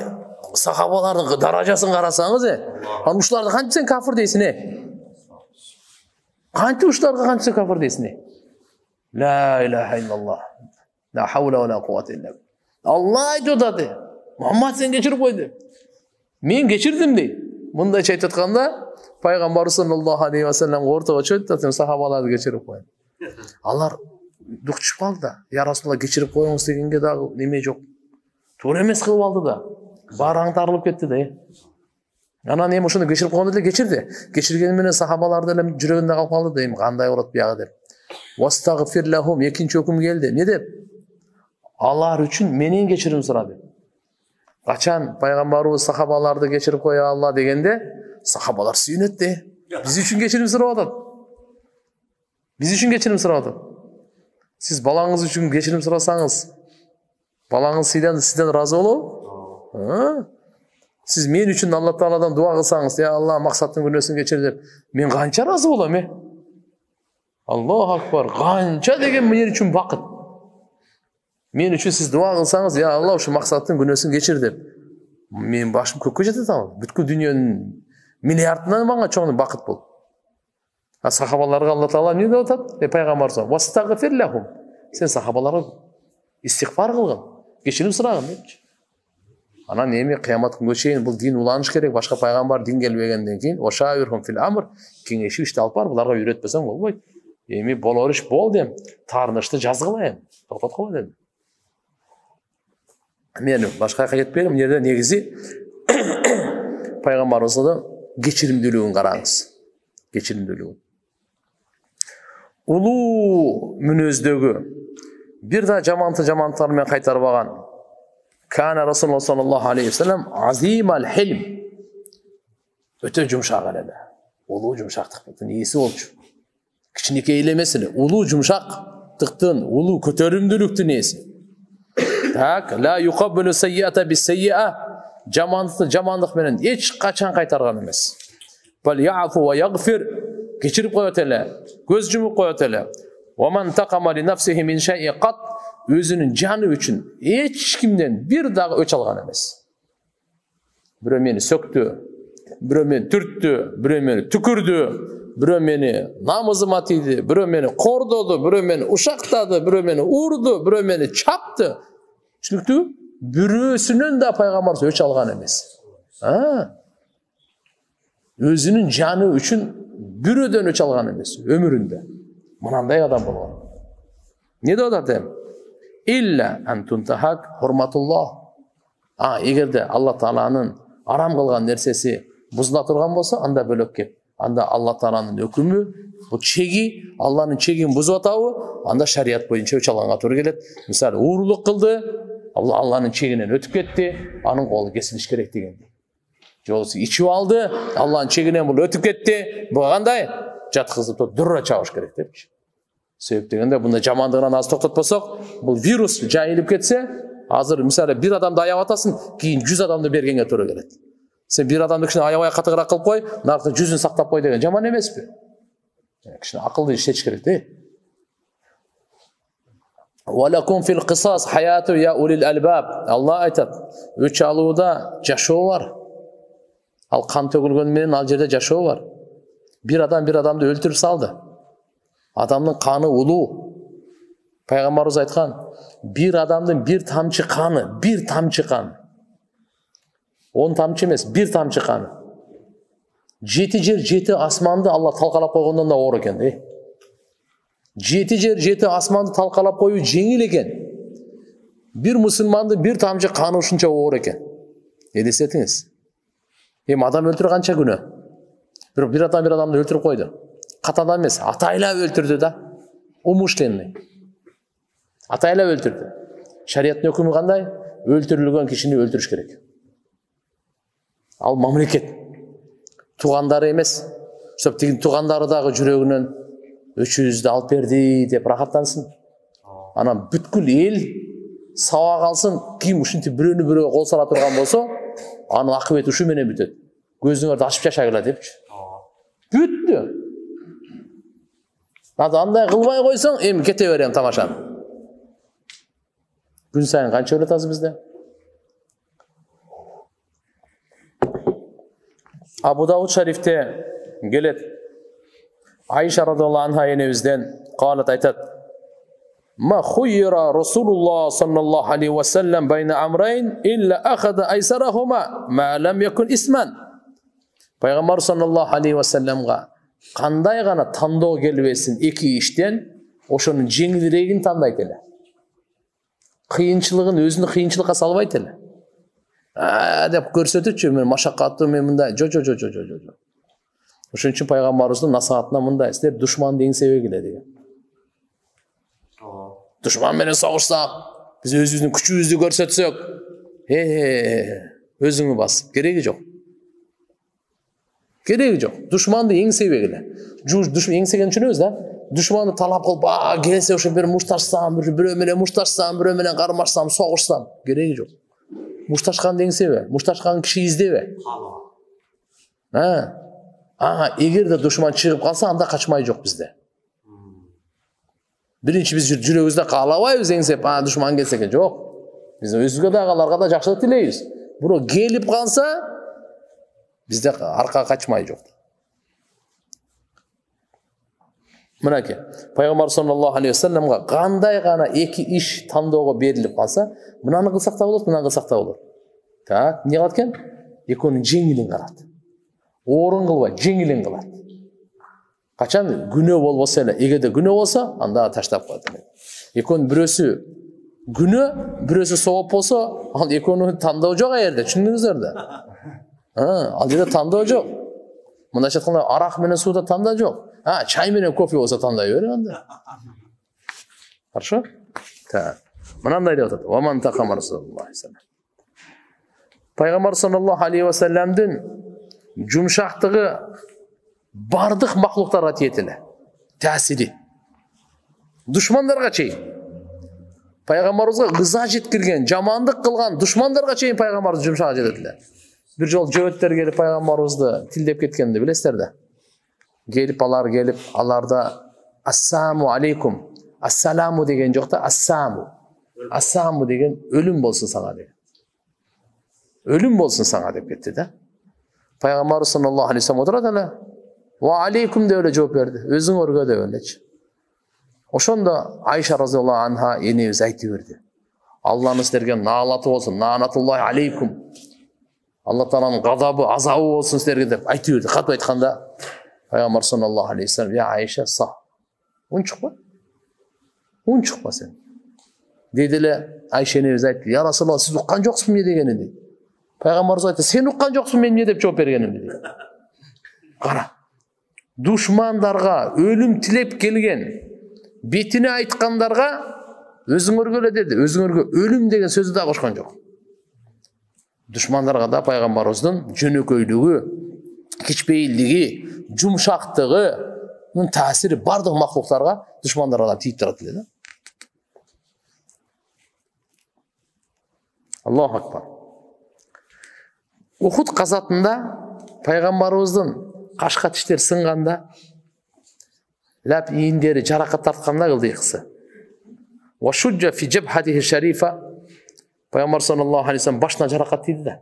сахабалардын даражасын карасаңыз, аны ушуларды кантип сен кафир дейсиң, Кантип ушуларга кантип кафир дейсиң? Ла илаха иллаллах. Ла хаула ва ла куввата илля билlah. Алла айтып атат. Muhammed сен кечирип койду. Мен кечирдим дейт. Мындай айтып атканда, Пайгамбар саллаллаху алейхи ва саллам ортого чөйт да сахабаларды кечирип койду. Алар дук чыгып калды да. Я Расулалла, кечирип коюңуз дегенге дагы неме жок. Туура эмес кылып алды да. Баары аңтарылып кетти да. Анан эми ушуну кечирип койгондо деле кечирди. Кечиргени менен сахабалар деле жүрөгүндө калып калды да, эми кандай болот буягы деп. Вастагфир лахум, экинчи өкүм келди. Не деп? Алар үчүн менен кечирим сура деп. Качан Пайгамбарыбыз сахабаларды кечирип кое Алла дегенде, сахабалар сүйүнөт да. Биз үчүн кечирим сурап атат. Биз үчүн кечирим сурап атат. Сиз балаңыз үчүн кечирим сурасаңыз, балаңыз сизден разы болобу? Сиз мен үчүн Алла Тааладан дуа кылсаңыз, я Алла, максаттын күнөөсүн кечир деп, мен канча разы болом, Аллаху акбар, канча деген мен үчүн бакыт. Мен үчүн сиз дуа кылсаңыз, я Алла, ушу максаттын күнөөсүн кечир деп, мен башым көккө жетет ал. Бүткүл дүйнөнүн миллиардынан мага чоң бакыт бол. Сахабаларга Алла Таала эмне деп атат? Пайгамбар саллаллаху вастагфир лахум. Сен сахабаларга истигфар кылгын, кечирим сурагын депчи. Анан эми кыямат күнгө чейин бул дин уланыш керек. Башка пайгамбар дин келбегенден кийин ошаурхум фил амр, кеңешип ишти алып бар, буларга үйрөтпесең болбойт. Эми болор иш болду эми. Таарынычты жазгыла эми. Токтоткула дедим. Мен башка жака кетпейм. Мына жерде негизи пайгамбарыбыздын кечиримдүүлүгүн караңыз. Кечиримдүүлүгүн. Улуу мүнөздөгү бир да жаманттар менен кайтарбаган. Кана Расулуллах саллаллаху алейхи ва саллам азимал хилм. Өтө жумшак эле. Улуу жумшактыктын ээси болчу. Кичинекей эле эмес эле. Улуу жумшактыктын, улуу көтөрүмдүүлүктүн ээси. Так, ла юқаббилу саййата бис саййа. Жамандык менен эч качан кайтарган эмес. Бал яфу ва ягфир. Кечирип коет эле, көз жумуп коет эле. Ва ман тaqama li nafsihi min shay'in qat. Өзүнүн жаны үчүн эч кимден бир дагы өч алган эмес. Бирөө мени сөктү, бирөө мени түрттү, бирөө мени түкүрдү, бирөө мени намызыма тийди, бирөө мени кордоду, бирөө мени ушактады, бирөө мени урду, бирөө мени чапты. Түшүнүктүү? Бирөөсүнөн да пайгамбар өч алган эмес. Өзүнүн жаны үчүн бирөөдөн өч алган эмес өмүрүндө. Мынандай адам болгон. Не деп атат? Илля антунтахак хурматуллах. Эгерде Алла Тааланын арам кылган нерсеси бузула турган болсо, анда бөлөк кеп. Анда Алла Тааланын өкүмү, бул чеги, Алланын чегин бузуп атабы, анда шарият боюнча өч алганга туура келет. Мисалы, уурулук кылды, Алланын чегинен өтүп кетти, анын колу кесилиш керек дегендей. Жолсу ичип алды, Алланын чегинен бул өтүп кетти, буга кандай? Жаткызып дура чабыш керек депчи. Себеп дегенде мында жамандыгынан аз токтотпосок, бул вирус жайылып кетсе, азыр мисалы бир адамды аяп атасың, кийин 100 адамды бергенге туура келет. Сен бир адамды кичине аябай катыгыраак кылып кой, наркы 100-ün сактап кой деген жаман эмеспи? Кичине акылды иштетиш керек да. Валакум фил кисас хаяту я улил албаб. Алла айтат, өч алууда жашоо бар. Ал кан төгүлгөн менен ал жерде жашоо бар. Бир адам бир адамды өлтүрүп салды. Адамдын каны улуу. Пайгамбарыбыз айткан, бир адамдын бир тамчы каны, 10 тамчы эмес, бир тамчы каны. Жеті жер, жеті асманды Алла талқалап қойғандан да ауыр екен. Жеті жер, жеті асманды талқалап қою жеңіл екен. Bir мұсылманды bir тамшы қаны ұшынша ауыр екен. Елестетіңіз. Адам өлтіру қанша күні? Bir адамды өлтіріп қойды. Қатадан емес, атайлап өлтірді да. Умышленный. Атайлап өлтірді. Шариаттың үкімі қандай? Өлтірілген кішіні өлтіріш керек. Ал мемлекет туғандары емес, щоб туғандары дағы жүрегінен 300-ді алып берді деп рахаттансын. Ана бүткіл ел сауа қалсын, кім үшінті біреуіне біреуі қол сала тұрған болса, аны ақыбет үші менен бүтеді. Көзіңерді ашып шаша келеді депші. Бүтті. Андай қылмай қойсаң, кете берем тамашаны. Күн сайын қанша өлетасыз бізде? Абу Дауд шарифте келет. Айша радиаллаху анха енемізден қалат айтады. Ма хуйра Расулуллах саллаллаху алейхи ва саллям байна амрайн илля ахада айсарахума ма лам якун исман. Пайғамбар саллаллаху алейхи ва саллямға қандай ғана таңдау келбесін екі іштен, ошоның жеңілірегін таңдайды еле. Қиыншылығын өзіні қиыншылыққа салбайды еле. Деп көрсетіп, мен машақатты, мен мында, жо. Ошон үчүн пайгамбарыбыздын насаатына мындай, силер душманды эңсебей келе деген. Душман менен согушсак, биз өзүбүздүн күчүбүздү көрсөтсөк, өзүңү бас, кереги жок. Кереги жок. Душманды эңсебей келе. Душман эңсеген түшүнөбүз да? Душманды талап кылып, келсе ошо бир мушташсам, бирөө менен мушташсам, бирөө менен кармашсам, согушсам, кереги жок. Мушташканды эңсебе, мушташкан киши издебе. Эгерде душман чыгып калса, анда качмай жок бизде. Биринчи биз жүрөгүбүздө каалабайбыз эңсеп, душман келсе экен, жок. Биз өзгө дагы аларга да жакшылык тилейбиз. Бирок келип калса, бизде аркага качмай жок. Мынакей, пайгамбар саллаллаху алейхи ва салламга кандай гана эки иш тандоого берилип калса, мынаны кылсак да болот, мынаны кылсак да болот. Так, эмне кылат экен? Экөөнүн жеңилин карат. Орун кылбай, жеңилин кылат. Качан күнөө болбосо эле, эгерде күнөө болсо, анда таштап коет. Экөөнүн бирөөсү күнөө, бирөөсү сооп болсо, ал экөөнүн тандоо жок жерде, түшүндүңүздөр да. Ал жерде тандоо жок. Мындайча айтканда, арак менен сууда тандоо жок. Чай менен кофе болсо тандай бер анда. Хорошо? Так. Мынандай деп атат. Ваман тақама Расулуллах саллаллаху. Пайгамбар саллаллаху алейхи ва салламдын жумшактыгы бардык махлуктарга тиетеле. Таасири. Душмандарга чейин. Пайгамбарыбызга ыза жеткирген, жамандык кылган душмандарга чейин пайгамбарды жумшак жететиле. Бир жол жөөттөр келип пайгамбарыбызды тилдеп кеткенди билесиздер да. Gelip alarda assalamu aleykum, assalamu degen yok da assamu degen ölüm bolsun sana degen. Ölüm bolsun sana dep gitti de. Peygamber sallallahu aleyhi ve sellem oturdu da ve aleykum de öyle cevap verdi. Özün orga da öyle. Oşonda Ayşe radıyallahu anha yenemiz aytıverdi. Allah'ın sizlerge naalatı olsun, naanatullahi aleykum. Allah Teala'nın gadabı, azabı olsun sizlerge dep aytıverdi. Katı aytkanda Peygamber sallallahu aleyhi ve sellem ya Ayşe sağ. Un çıkma sen. Dediler Ayşe'ne özellikle ya Resulallah siz uqqan joqsun ne degeni dedi. Peygamberimiz aytdı sen uqqan joqsun men ne dep жооп bergenim dedi. Qara. Düşmanlarga ölüm tilep kelgen betini aytkanlarga özüңөрgө эле dedi. Özüңөрgө ölüm деген сөздү да кошкон жок. Düşmanlarga da Peygamberimizдің жөнөкөйлүгү, кичпейилдиги, жумшактыгынын таасири бардык махлуктарга, душмандарга да тийип турат эле да. Аллаху акбар. Ухуд казатында пайгамбарыбыздын кашка тиштери сынганда, лап ийиндери жаракат тартканда кылды кысы. Ва шуджа фи джабхатихи шарифа. Пайгамбар саллаллаху алейхи ва саллям башына жаракат тийди да.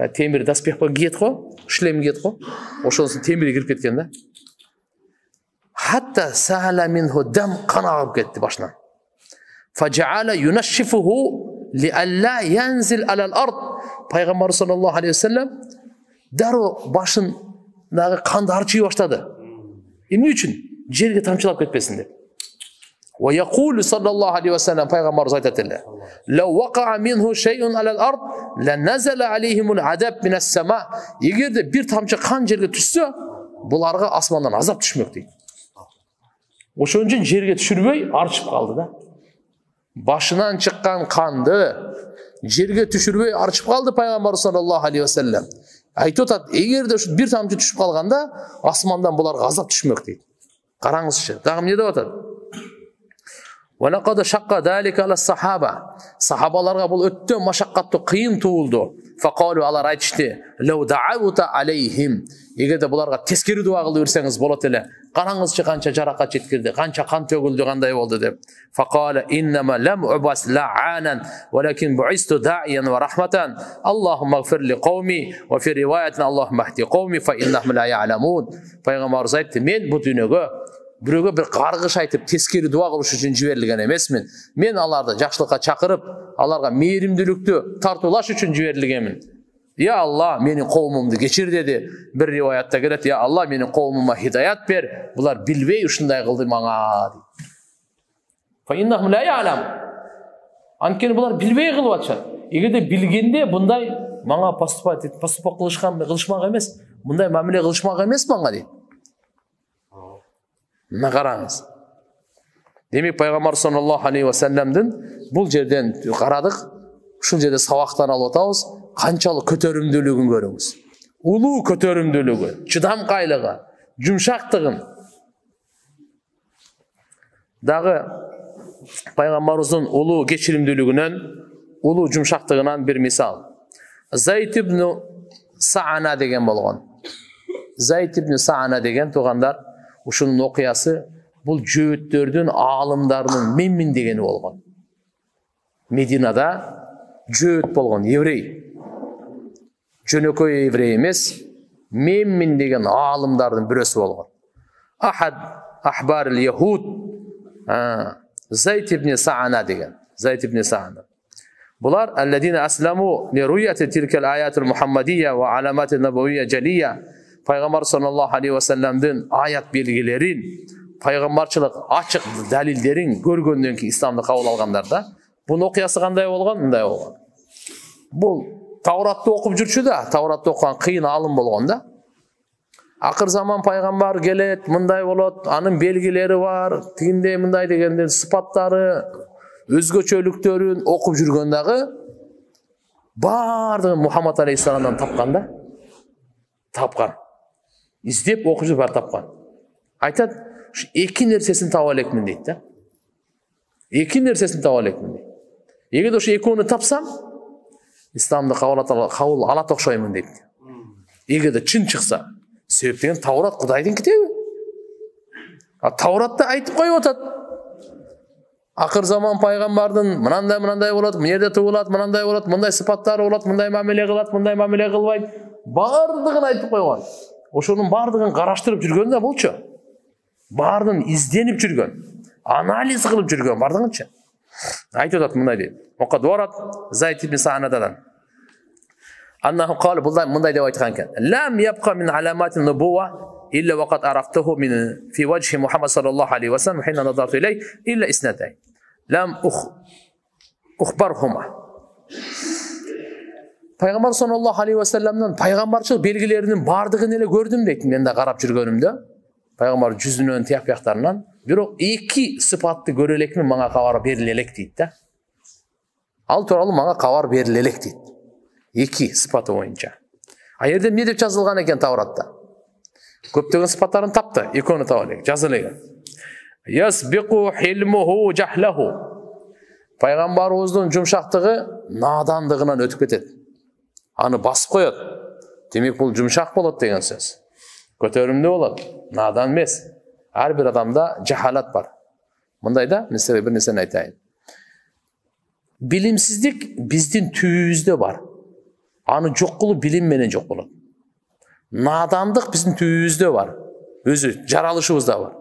Темир даспех кийет го, шлем кийет го. Ошонусун темири кирип кеткен да. Хатта сала минху дам кан агып кетти башынан. Фажаала юнашшифуху ли алла янзил алал ард. Пайгамбар саллаллаху алейхи ва саллям даро башын дагы канды арчый баштады. Эмне үчүн? Жерге тамчылап кетпесин деп. Wa yaqulu sallallahu aleyhi ve sellem Peygamberimiz ayet etti. "Law waqa'a minhu shay'un 'alal ard lanazala alayhimul azab minas sama." Егерде bir тамчы кан жерге түшсө, буларга асмандан азап түшмөк дейт. Ошон үчүн жерге түшүрбөй арчып калды да. Башынан чыккан канды жерге түшүрбөй арчып калды Пайгамбар sallallahu aleyhi ve sellem. Айтып атат, эгерде ушу bir тамчы түшүп калганда, асмандан буларга азап түшмөк дейт. Караңызчы, дагы эмне деп атат? وَلَقَدْ شَقَّ ذَلِكَ عَلَى الصَّحَابَةِ Sahabalarga бұл өттө машаккаттуу кыйын туылды. فَقَالُوا алар айтышты, لَوْ دَعَوْتَ عَلَيْهِمْ Эгерде буларга тескери дуа кылып берсеңиз болот эле. Караңызчы канча жаракат жеткирди, канча кан төгүлдү, кандай болду деп. فَقَالَ إِنَّمَا لَمْ أُبْعَثْ لَعَانًا وَلَكِنْ بُعِثْتُ دَاعِيًا وَرَحْمَةً اللهم اغفر لقومي وفي رواية اللهم اهد قومي فإنهم لا يعلمون Пайгамбарыбыз айтты, мен бу дүйнөгө бирөөгө bir каргыш айтып, тескери дуа кылыш үчүн жиберилген эмесмин. Мен аларды жакшылыкка чакырып, аларга мээримдүүлүктү тартуулаш үчүн жиберилгенмин. Ya Allah, менин коомумду кечир деди. Bir риваятта келет, ya Allah, менин коомума хидаят бер. Булар билбей ушундай кылды мага. Fa innahum la ya'lam. Анткени булар билбей кылып атышат. Эгерде билгенде мындай мага поступок кылышмак эмес, мындай мамиле кылышмак эмес мага дейт. Мына караңыз. Демек Пайгамбар sallallahu aleyhi ve sellemдин бул жерден карадык, ушул жерде сабактан алып атабыз, канчалык көтөрүмдүүлүгүн көрүңүз. Улуу көтөрүмдүүлүгү, чыдамкайлыгы, жумшактыгын. Дагы Пайгамбарыбыздын улуу кечиримдүүлүгүнөн, улуу жумшактыгынан bir мисал. Зайд ибн Саана деген болгон. Зайд ибн Саана деген туугандар, ушунун окуясы бул жөөттөрдүн, аалымдарынын Меммин дегени болгон. Мединада жөөт болгон, еврей. Жөнөкөй еврей эмес, Меммин деген аалымдардын бирөөсү болгон. Ахад ахбар al-Yahud Зайд ибн Саана деген. Зайд ибн Саана. Булар алладина асламу ли руяти тилкал аятул мухаммадия ва аламати набавия жалия. Пайгамбар sallallahu aleyhi ve sellem'din ayat belgilерин, пайгамбарчылык ачык далилдерин көргөндөн кийин исламды кабыл алгандарда, бунун окуясы кандай болгон? Мындай болгон. Бул Тавратты окуп жүрчү да, Тавратты окуган кыйын алым болгон да. Акыр заман пайгамбар келет, мындай болот, анын белгилери бар, тигиндей мындай дегенден сыпаттары, өзгөчөлүктөрүн окуп жүргөн дагы бардыгын Мухаммад алейхиссаламдан тапкан да. Тапкан. İzdеп окуп бар тапкан. Айтат, эки нерсесин таба элекмин дейт да. Эки нерсесин таба элекмин дейт. Эгерде ошо экөөнү тапсам, исламды кабыл алат окшоймун дейт. Эгерде чын чыкса, себеп деген Таврат Кудайдын китеби. Тавратта айтып коюп атат. Акыр заман пайгамбардын мынандай болот, мына жерде туулат, мынандай болот, мындай сыпаттары болот, мындай мамиле кылат, мындай мамиле кылбайт. Бардыгын айтып койгон. Ошонун бардыгын караштырып жүргөн да болчу. Бардын изденип жүргөн, анализ кылып жүргөн бардыгынча. Айтып атат мындай дейт. Окад варат Зайд ибн Саанадан. Аннаху кал мындай деп айткан экен. Лам ябка мин аламатин нубува إلا وقد عرفته من في وجه محمد صلى الله عليه وسلم حين نظرت إليه إلا إسنتين لم أخبرهما. Пайгамбар sallallahu aleyhi ve sellem'den пайгамбарчылык белгилеринин бардыгын эле көрдүм дейт. Мен да карап жүргөнүмдө пайгамбар жүзүнөн, тияк-бияктарынан бирок эки сыпатты көрө элекмин, мага кабар бериле элек дейт да. Ал тууралуу мага кабар бериле элек дейт. Эки сыпаты боюнча. А жерде эмне деп жазылган экен Тавратта? Көптөгөн сыпаттарын тапты, экөөнү таба элек, жазыла экен. Ясбиqu hilmuhu jahlahu. Пайгамбарыбыздын жумшактыгы надандыгынан өтүп кетет. Аны басып коет. Демек бул жумшак болот деген сөз. Көтөрүмдүү болот, надан эмес. Ар бир адамда жахалат бар. Мындайда, мен сизге бир нерсени айтайын. Билимсиздик биздин түбүбүздө бар. Аны жок кылуу билим менен жок болот. Надандык биздин түбүбүздө бар. Өзү жаралышыбызда бар.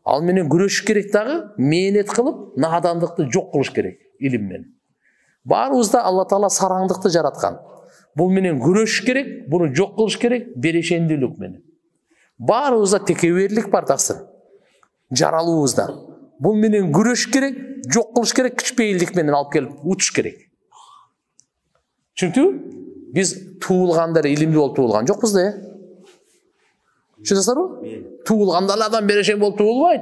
Ал менен күрөшүш керек дагы, мээнет кылып, надандыкты жок кылыш керек илим менен. Баарыбызда Алла Таала сараңдыкты жараткан. Бул менен күрөшүш керек, буну жок кылыш керек берешендүүлүк менен. Баарыбызда текеберлик бар таксыр. Жаралуубузда. Бул менен күрөш керек, жок кылыш керек, кичпейилдик менен алып келип утуш керек. Чүнтү биз туулгандар илимдүү болуп туулган жокпуз да, Түшүнөсүңөрбү? Туулгандар адам берешен болуп туулбайт.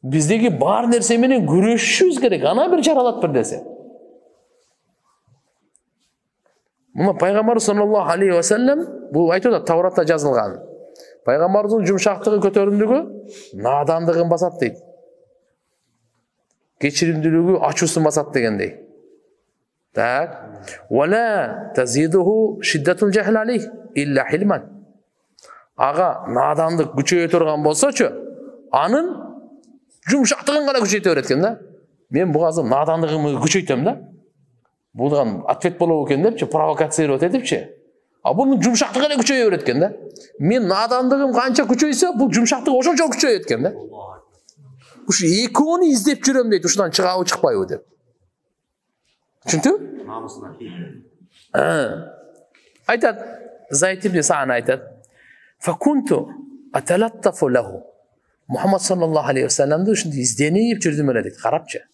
Биздеги бар нерсе менен күрөшүшүбүз керек. Ана бир жаралат бир нерсе. Мына пайгамбар саллаллаху алейхи ва саллям бул айтып атат, Тавратта жазылган. Пайгамбардын жумшактыгы, көтөрүмдүгү надандыгын басат дейт. Кечиримдүүлүгү ачуусун басат дегендей. Так. Вала тазидуху шиддатул жахл алейх илля хилман. Ага надандык күчөйө турган болсочу, анын жумшактыгын гана күчөйтө берет экен да. Мен бул азыр надандыгымды күчөйтөм да. Булган ответ болобу экен депчи, провокацировать этипчи. А бунун жумшактыгы эле күчөйө берет экен да. Мен надандыгым канча күчөйсө, бул жумшактык ошончо күчөйөт экен да. Ушу экөөнү издеп жүрөм дейт, ушудан чыгабы чыкпайбы деп. Түшүндү? Намысына айтат, Зайд ибн Саън айтат. Факунту аталаттафу лаху. Мухаммад саллаллаху алейхи ва салламды ушундай изденип жүрдүм эле дейт, карапчы.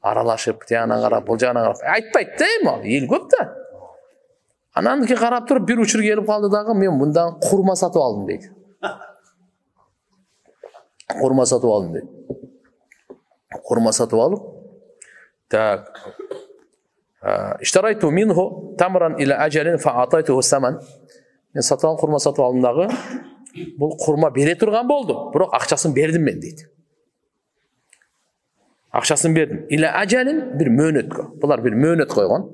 Аралашып, тияна карап, бул жагына карап. Айтпайт да эми, эл көп да. Анан ки карап туруп бир учур келип калды дагы, мен мындан курма сатып алдым дейт. Курма сатып алдым дейт. Курма сатып алып, так. Иштарайту минху тамран ила ажалин фаатайтуху саман. Мен сатып алган курма сатып алдым дагы. Бул курма бере турган болду, бирок акчасын бердим мен дейт. Акчасын бердим. Ила ажалин бир мөөнөткө. Булар бир мөөнөт койгон.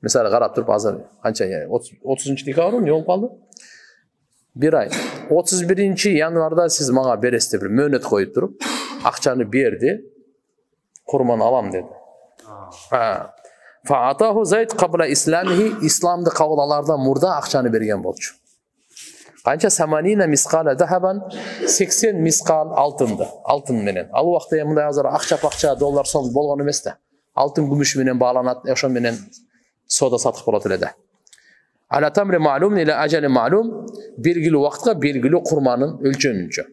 Мисалы карап туруп азыр канча 30-декабрь не болуп калды? Бир ай. 31-январда сиз мага бересиз деп бир мөөнөт коюп туруп, акчаны берди. Курманы алам деди. Фаатаху Зайд кабла исламихи, исламды кабыл алардан мурда акчаны берген болчу. Канча саманина мискала дахабан, 80 мискал алтынды, алтын менен. Ал убакта мындай азыр акча, доллар сом болгон эмес да. Алтын күмүш менен бааланат, ошон менен сода сатык болот эле да. Ала тамри маалум ила ажали маалум, белгилүү убакытка белгилүү курманын өлчөмүнчө.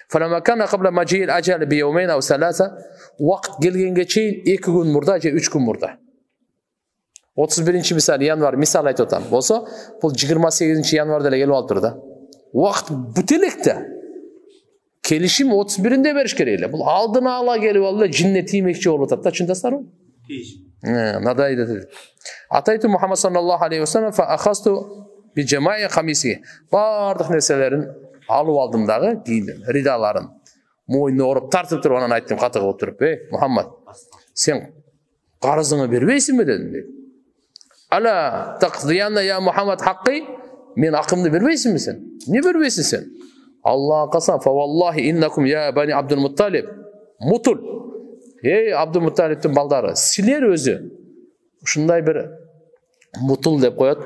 Фалама кана кабла маджиил ажали би йомейн ау саласа, убакыт келгенге чейин 2 күн мурда же 3 күн мурда. 31 мисал январ мисал айтып атам. Болсо, бул 28 январда эле келип алыптыр да. Убакыт бүтө элек да. Келишим 31-нде бериш керек эле. Бул алдына ала келип алды, жинне тиймекчи болуп атат да, чындасыздарбы? Надай dedi. Ataytu Muhammed sallallahu aleyhi ve sellem fa akhastu bi cema'i kamisi. Bardıq nerselerin alıp aldım dağı giyindim. Ridaların. Moynu orup tartıp turup anan ayttım katığı oturup. Muhammed sen qarızını berбейсиңби dedim dedi. Ala taqdiyanna ya Muhammed haqqi, men akımdı berбейсиңби sen? Ne berбейсиң sen? Allah'a qasam fa vallahi innakum ya bani Abdülmuttalib mutul. Ey Abdülmuttalib'tin baldары, силер өзү ушундай bir mutul деп коет.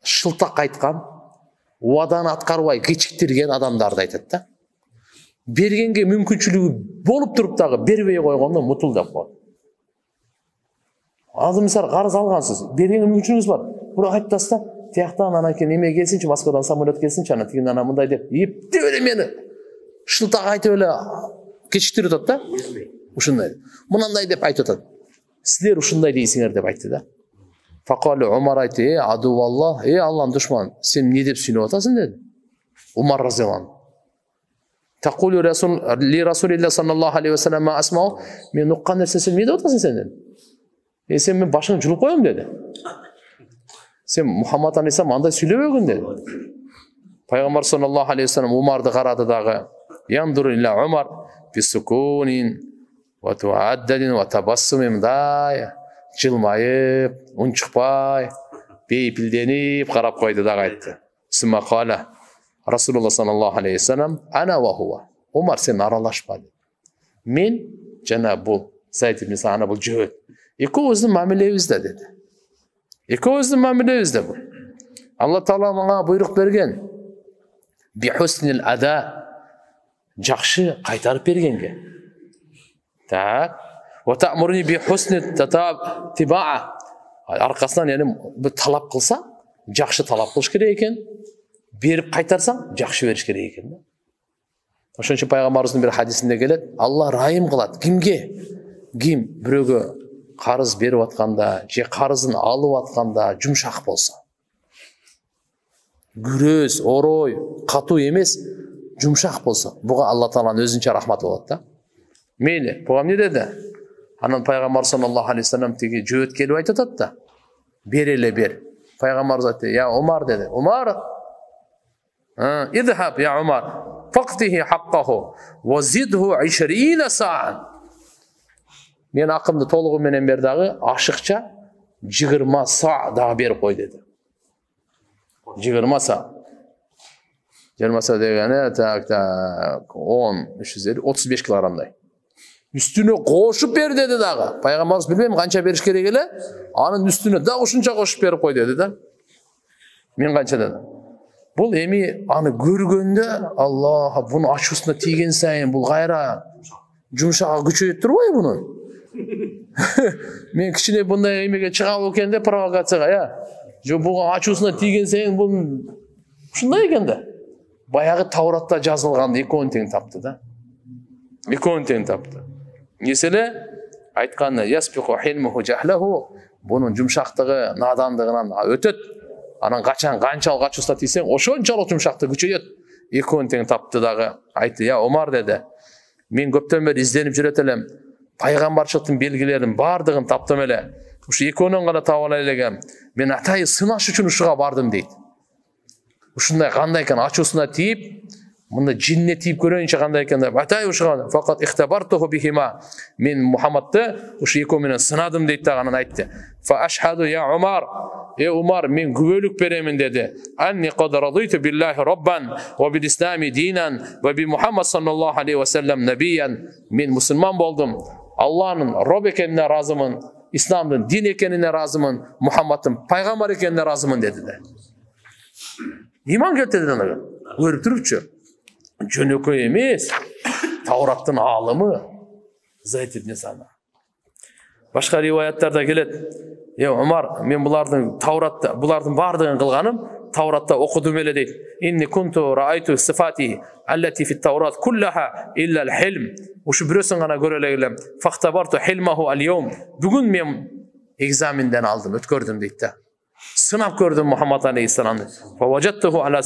Шылтак айткан, убаданы аткарбай кечиктирген адамдарды айтат да. Бергенге мүмкүнчүлүгү болуп туруп дагы бербей койгондо mutul деп коет. Азыр мисалы карыз алгансыз, бергенге мүмкүнчүлүгүңүз бар. Бирок айтып таста, тияктан анан кийин эме келсинчи, Москвадан самолет келсинчи, анан тигинден анан мындай деп, эптеп эле мени шылтак айтып эле кечиктирип атат да. Ушундай. Мынандай деп айтып атат. Силер ушундай дейсиңер деп айтты да. Факалы Умар айтты: "Аду Аллах, Аллахтын душманы, сен эмне деп сүйлөп атасың?" деди. Умар разияллаху. Тaqulu Расулилlah sallallahu aleyhi ve sellem ma asma'u, мен уккан нерсесин эмне деп атасың сен деди. Сен мен башыңды жулуп коем деди. Сен Мухаммад алейхиссалам андай сүйлөбөгүн деди. Пайгамбар sallallahu aleyhi ve sellem Умарды карады дагы. Яндур илля Умар бисукунин ва туаддадин ва табассумин, мындай жылмайып, унчукпай, бейпилденип карап койду дагы айтты. Сумма кала Расулуллах sallallahu aleyhi ve sellem ана ва хуа. Умар сен аралашпа dedi. Мен жана бул Зайд ибн Саън бул жөөт. Экөөбүздүн мамилебизде dedi. Экөөбүздүн мамилебизде бул. Алла Таала мага буйрук берген. Би хуснил ада, жакшы кайтарып бергенге. Так. Ва та'мурни би хусни тибаа. Аркасынан яны бир талап кылса, жакшы талап кылыш керек экен, берип кайтарсаң жакшы бериш керек экен. Ошон үчүн пайгамбарыбыздын бир хадисинде келет, Алла райым кылат. Кимге? Ким бирөөгө карыз берип атканда, же карызын алып атканда жумшак болсо. Күрөз, орой, катуу эмес, жумшак болсо, буга Алла Тааланын өзүнчө рахматы болот да. Мейли, буга эмне деди? Анан пайгамбар саллаллаху алейхи вассалам тиги жөөт келип айтып атат да. Бер эле бер. Пайгамбарыбыз айтты, "Я Умар" деди. "Умар, идхаб я Умар, фактихи хаккаху ва зидху 20 саат." Мен акымды толугу менен бер дагы ашыкча 20 саат дагы берип кой деди. 20 саат. 20 саат дегени так 10, 350, 35 килограммдай. Üstüne koşup ber dedi dağı. Peygamberimiz bilmem kança beriş gerek ele. Anın üstüne da uşunca koşup berip koy dedi da. Men kança dedi. Bul emi anı görgönde Allah bunu açusuna tiygen sayın bul gayra jumşağa güçöyüp turbay bunu. Men kichine bunday emege çıkab ekende provokatsiyaga ya. Jo bu açusuna tiygen sayın bul şunday eкен de. Баягы Tavrat'ta жазылганды экөөнү тең тапты da. Экөөнү тең тапты. Неселе айтканы яспиху хилмуху жахлаху, бунун жумшактыгы надандыгынан өтөт. Анан качан канчалык ачуусуна тийсең, ошончолук жумшакты күчөйөт. Экөөнү тең тапты дагы. Айтты, "Я Умар" деди. "Мен көптөн бери изденип жүрөт элем. Пайгамбарчылыктын белгилерин бардыгын таптым эле. Ушу экөөнөн гана таап ала элегем. Мен атайы сынаш үчүн ушуга бардым" дейт. Ушундай кандай экен ачуусуна тийип, мында жинне тийип көрөйүнчө кандай экен деп атай ушуга факат ихтабартуху бихима. Мен Мухаммадты ушу экөө менен сынадым дейт да, анан айтты. Фа ашхаду я Умар, Умар, мен күбөлүк беремин деди. Анни кад радиту биллахи раббан ва бил ислами динан ва би Мухаммад саллаллаху алейхи ва саллям набиян. Мен мусулман болдум. Аллахнын Рабб экенине разымын, исламдын дин экенине разымын, Мухаммадтын пайгамбар экенине разымын деди да. İman getirdi ona. Öğretürüpçü. Jönököy emес. Tavrattın alımı. Zayd ibn Sana. Başka rivayetlarda gelet. Ya Umar, men bulardın Tavrat'ta, bulardın bardığın kılganım, Tavrat'ta okudum öyle değil. İnni kuntu ra'aytu sıfati allati fi Tavrat kullaha illa al-hilm. Uşu birösün gana görelegelem. Faktabartu hilmahu al-yawm. Bugün men egzaminden aldım, ötkördüm deyip de. Sınav gördüm Muhammed Aleyhisselam'ı. Fevacettuhu ala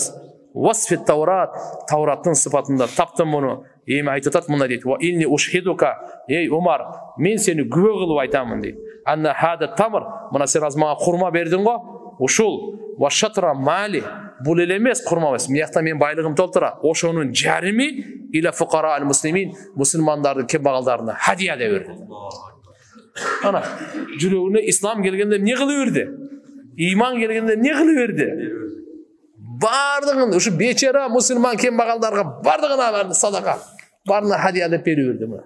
vasfi Tavrat. Tavrat'ın sıfatında taptım bunu. Emi aytıtat buna deyip. Ve inni uşhiduka. Ey Umar, men seni güve kılıp aytamın deyip. Anna hada tamır. Buna sen az mağa kurma verdin go. Uşul. Ve şatra mali. Bul elemez kurma emas. Miyakta men baylığım toltura. Oşonun jarimi ila fuqara al muslimin. Müslümanların kembagallarına hadiye de verdi. Ana, jürögüne İslam gelgende ne kılıverdi? İman gelgende ne kılıverdi? Bardığın, uşu beçera Müslüman kembagallarga bardığına verdi sadaka. Barına hadiye de veriverdi buna.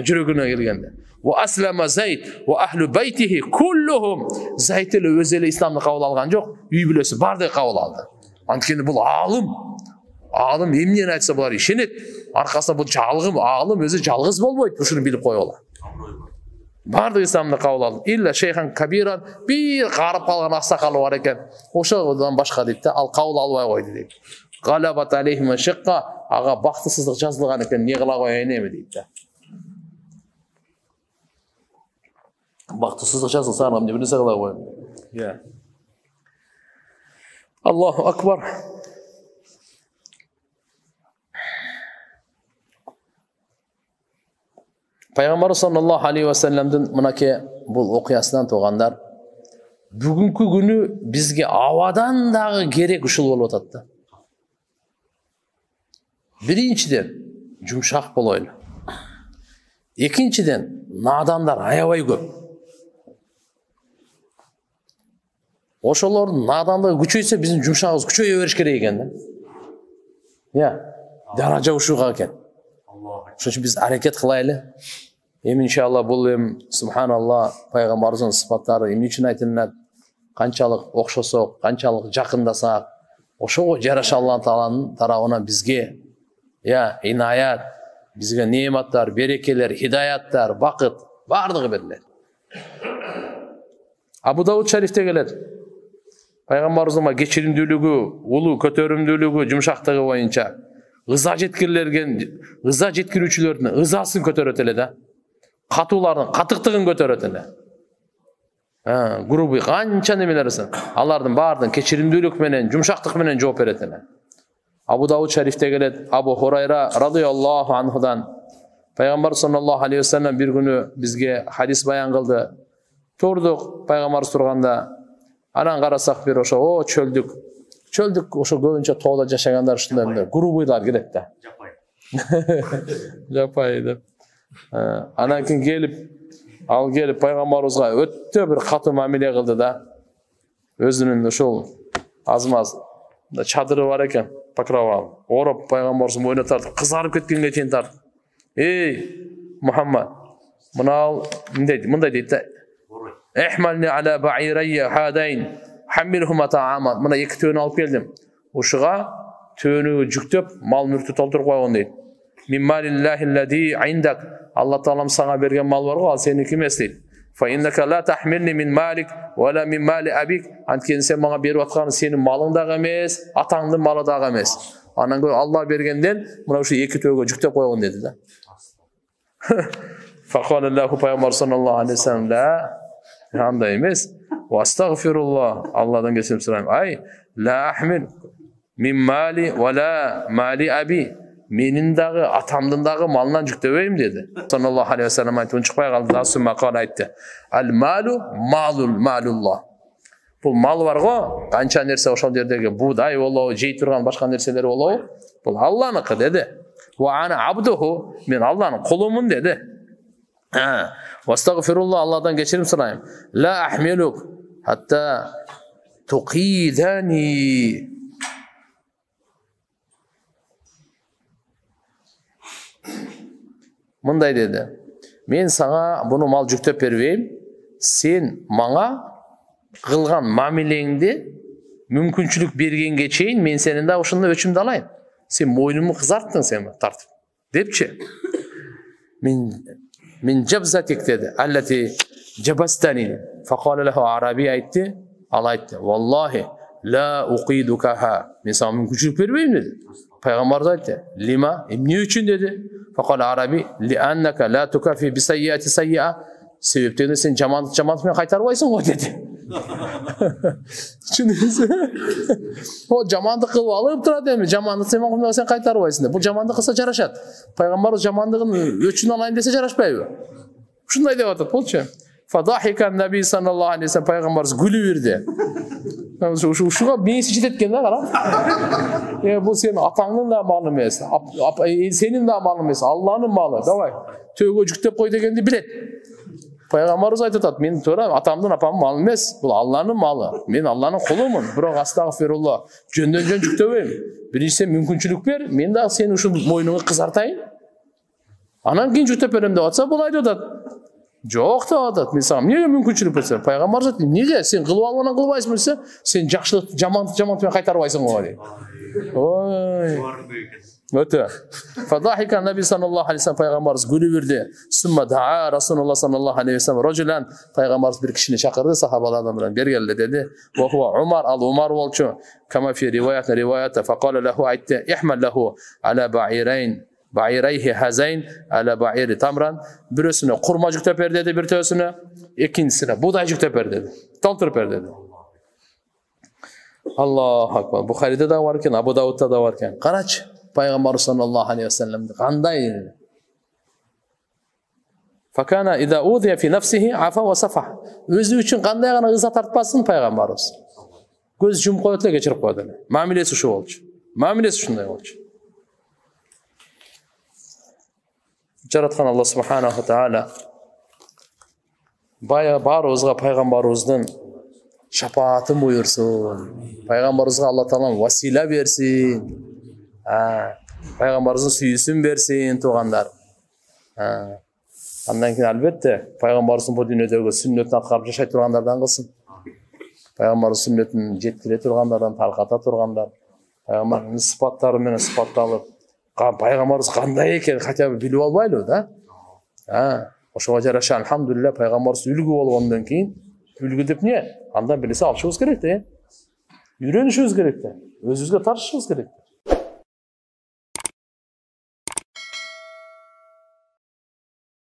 Jürögüne gelgende. Ve aslama Zayd ve ahlu beytihi kulluhum. Zayd ile özeli İslam'da kabul algan yok. Üy bilösü bardığı kabul aldı. Antkeni bul alım. Alım emniyeni aytsa bular işenet. Arkasında bu çalgım, alım özü çalgız bolboyt. Uşunu bilip koyolar. Bardı İslam'da kabul aldı. İlla Şeyhan Kabiran bir qarıp kalgan aksakalı var eken. Oşadan başka deyip de al kabul almay koydu deyip. Galabat aleyhime şıkka. Ağa baktısızlık жазылған eken ne kıla koyayın emi deyip de. Baktısızlık жазылsa anam ne bilirse kıla koyayım. Ya. Allahu Akbar. Peygamber sallallahu aleyhi ve sellem'din mınake bu okuyasından toğanlar bugünkü günü bizge avadan dağı gerek uşul bolup atatdı. Birinciden jumşak boloylu. Ekinçiden nadanlar ayabay köp. Oşolordun nadanlığı küçöyse bizim jumşağız küçöye beriş gerek eken. Ya, daraja uşuğa eken. Şunun biz hareket kılaylı. İnşallah bu subhanallah Peygamberimizin sıfatları emne için aytılınat. Kançalık okşosak, kançalık jakındasak, oşo jaraşa Allah Taala'nın tarafından bizge ya inayat, bizge nimetler, berekeler, hidayatlar, bakıt bardığı beriler. Abu Davud Şerif'te gelir. Пайгамбарыбыздын кечиримдүүлүгү, улуу көтөрүмдүүлүгү, жумшактыгы боюнча ыза жеткирүүчүлөрдүн ызасын көтөрөт эле да. Катуулардын катыктыгын көтөрөт эле. Грубый канча немелерсин. Алардын баардын кечиримдүүлүк менен, жумшактык менен жооп берет эле. Абу Дауд шарифте келет, Абу Хурайра радыйаллаху анхудан Пайгамбар саллаллаху алейхи ва саллям бир күнү бизге хадис баян кылды. Турдук пайгамбар турганда, анан карасак бир ошо чөлдүк ошо көбүнчө тоодо жашагандар ушундай грубыйлар келет да. Жапай деп. Анан кийин келип пайгамбарыбызга өтө бир катуу мамиле кылды да. Өзүнүн ошол азмаз чадыры бар экен, покрова ороп пайгамбарыбыздын боюна тартып, кызарып кеткенге чейин тартып. Эй, Мухаммад, мындай дейт да. Эхмални аля баирайя хадайн хаммилхума таамат. Мына эки төөнү алып келдим. Ушуга төөнү жүктөп, мал мүртү толтуруп койгон дейт. Миммалиллахи аллади индак. Алла таалам сага берген мал бар го, ал сеники эмес дейт. Фа иннака ла тахмилни мин малик вала мин мали абик. Анткени сен мага берип атканың сенин малың дагы эмес, атаңдын малы дагы эмес. Анан көрө Алла бергенден мына ушу эки төөгө жүктөп койгон деди да. Факала лаху пайгамбар саллаллаху алейхи ва саллям ла андай эмес. Вастагфируллах, Алладан кечирим сурайм. Ай, ла ахмил мин мали вала мали аби. Менин дагы атамдын дагы малынан жүктөбөйм деди. Саллаллаху алейхи ва саллям айтып чыкпай калды да, сүмма кала айтты. Ал малу малуллах. Бул мал бар го, канча нерсе ошол жердеги буудай болобу, жей турган башка нерселер болобу, бул Алланыкы деди. Ва ана абдуху, мен Алланын кулумун деди. Вастагфируллах, Алладан кечирим сурайм. Ла ахмилук хатта туqidani. Мындай деди. Мен сага буну мал жүктөп бербейм. Сен мага кылган мамилеңди мүмкүнчүлүк бергенге чейин мен сенин да ушундай өчүмдү алайын. Сен мойнумду кызарттың сен тартып. Депчи. Min jabzatik dedi. Allati jabastani. Faqala lahu arabi aytdi. Al aytdi. Wallahi la uqidukaha. Men sana mümkünçülük vermeyim dedi. Peygamber de aytdi. Lima? Ne için dedi. Faqala arabi li annaka la tukafi bi sayyiati sayyi'a. Sebepten de sen cemaat mı kaytarbaysın o dedi. Düşündünüz mü? O cemaatı kılıp alıp durad demi. Cemaatı sen kaytarbaysın. Bu cemaatı kılsa jaraşat. Peygamber cemaatın ölçünü alayın dese jaraşpayбы. Şunday dep atat bolçu. Fadahikan Nabi sallallahu aleyhi ve sellem Peygamberimiz gülü verdi. Şuga meyisi жететкен да кара. Bu senin atаңның da malı emес. Senin de malı emес. Allah'ın malı. Davay. Töөгө жүктөп кой дегенди билет. Peygamberimiz aytат, men туура атамдын апамдын малы эмес, бул Алланын малы. Мен Алланын кулумун. Бирок астагфирулла, жөндөн жүктөбөйм. Биринчи сен мүмкүнчүлүк бер, мен дагы сени ушул мойнуңду кызартайын. Анан кийин жүктөп берем деп атса, бул айтып атат. Жок деп атат. Мен сага эмнеге мүмкүнчүлүк берсем? Пайгамбар айтты, эмнеге сен кылып алган кылбайсың белсе, сен жакшылык жамандык менен кайтарбайсың го дейт. Ой. Öte. Fadahika Nabi sallallahu aleyhi ve sellem Peygamberimiz gülü verdi. Sümme da'a Rasulullah sallallahu aleyhi ve sellem rojulan Peygamberimiz bir kişini çakırdı sahabalardan bilen bergeldi dedi. Ve huwa Umar al-Umar bolçu. Kama fi rivayete faqala lahu aytti ihmal lahu ala ba'irayhi hazayn ala ba'iri tamran. Birisine kurma жүктөп ber dedi, bir tösüne. İkincisine buğday жүктөp ber dedi. Doldurup ber dedi. Allahu akbar. Bukhari'de de varken, Abu Davud'da da varken. Qaraç Peygamber sallallahu aleyhi ve sellem qanday fakana iza uziya fi nafsihi afa ve safah. Özü üçün qanday gana ıza tartpasın Peygamberimiz. Göz jum koyup ele geçirip koydu. Mamilesi şu bolçu. Mamilesi şunday bolçu. Jaratkan Allah subhanahu wa taala barımızga Peygamberimizden şafaatın buyursun. Peygamberimizge Allah Teala vasile versin. Peygamberimizin süyüsün versin tuğanlar. Andan keyin albatta Peygamberimizin bu dünyadagi sünnetini atkarıp yaşay turganlardan kılsın. Peygamberimizin sünnetini jetkire turganlardan, tarkata turganlar. Peygamberimizin sıfattары менен sıfattalып, Peygamberimiz qanday eken хотя бы bilip albaylı da. Oşoga жараша alhamdulillah Peygamberimiz үлgü bolgondan keyin үлgü dep ne? Andan bilese alışыбыз керек de. Үйренішіміз керек те, өзімізге тартышымыз керек те.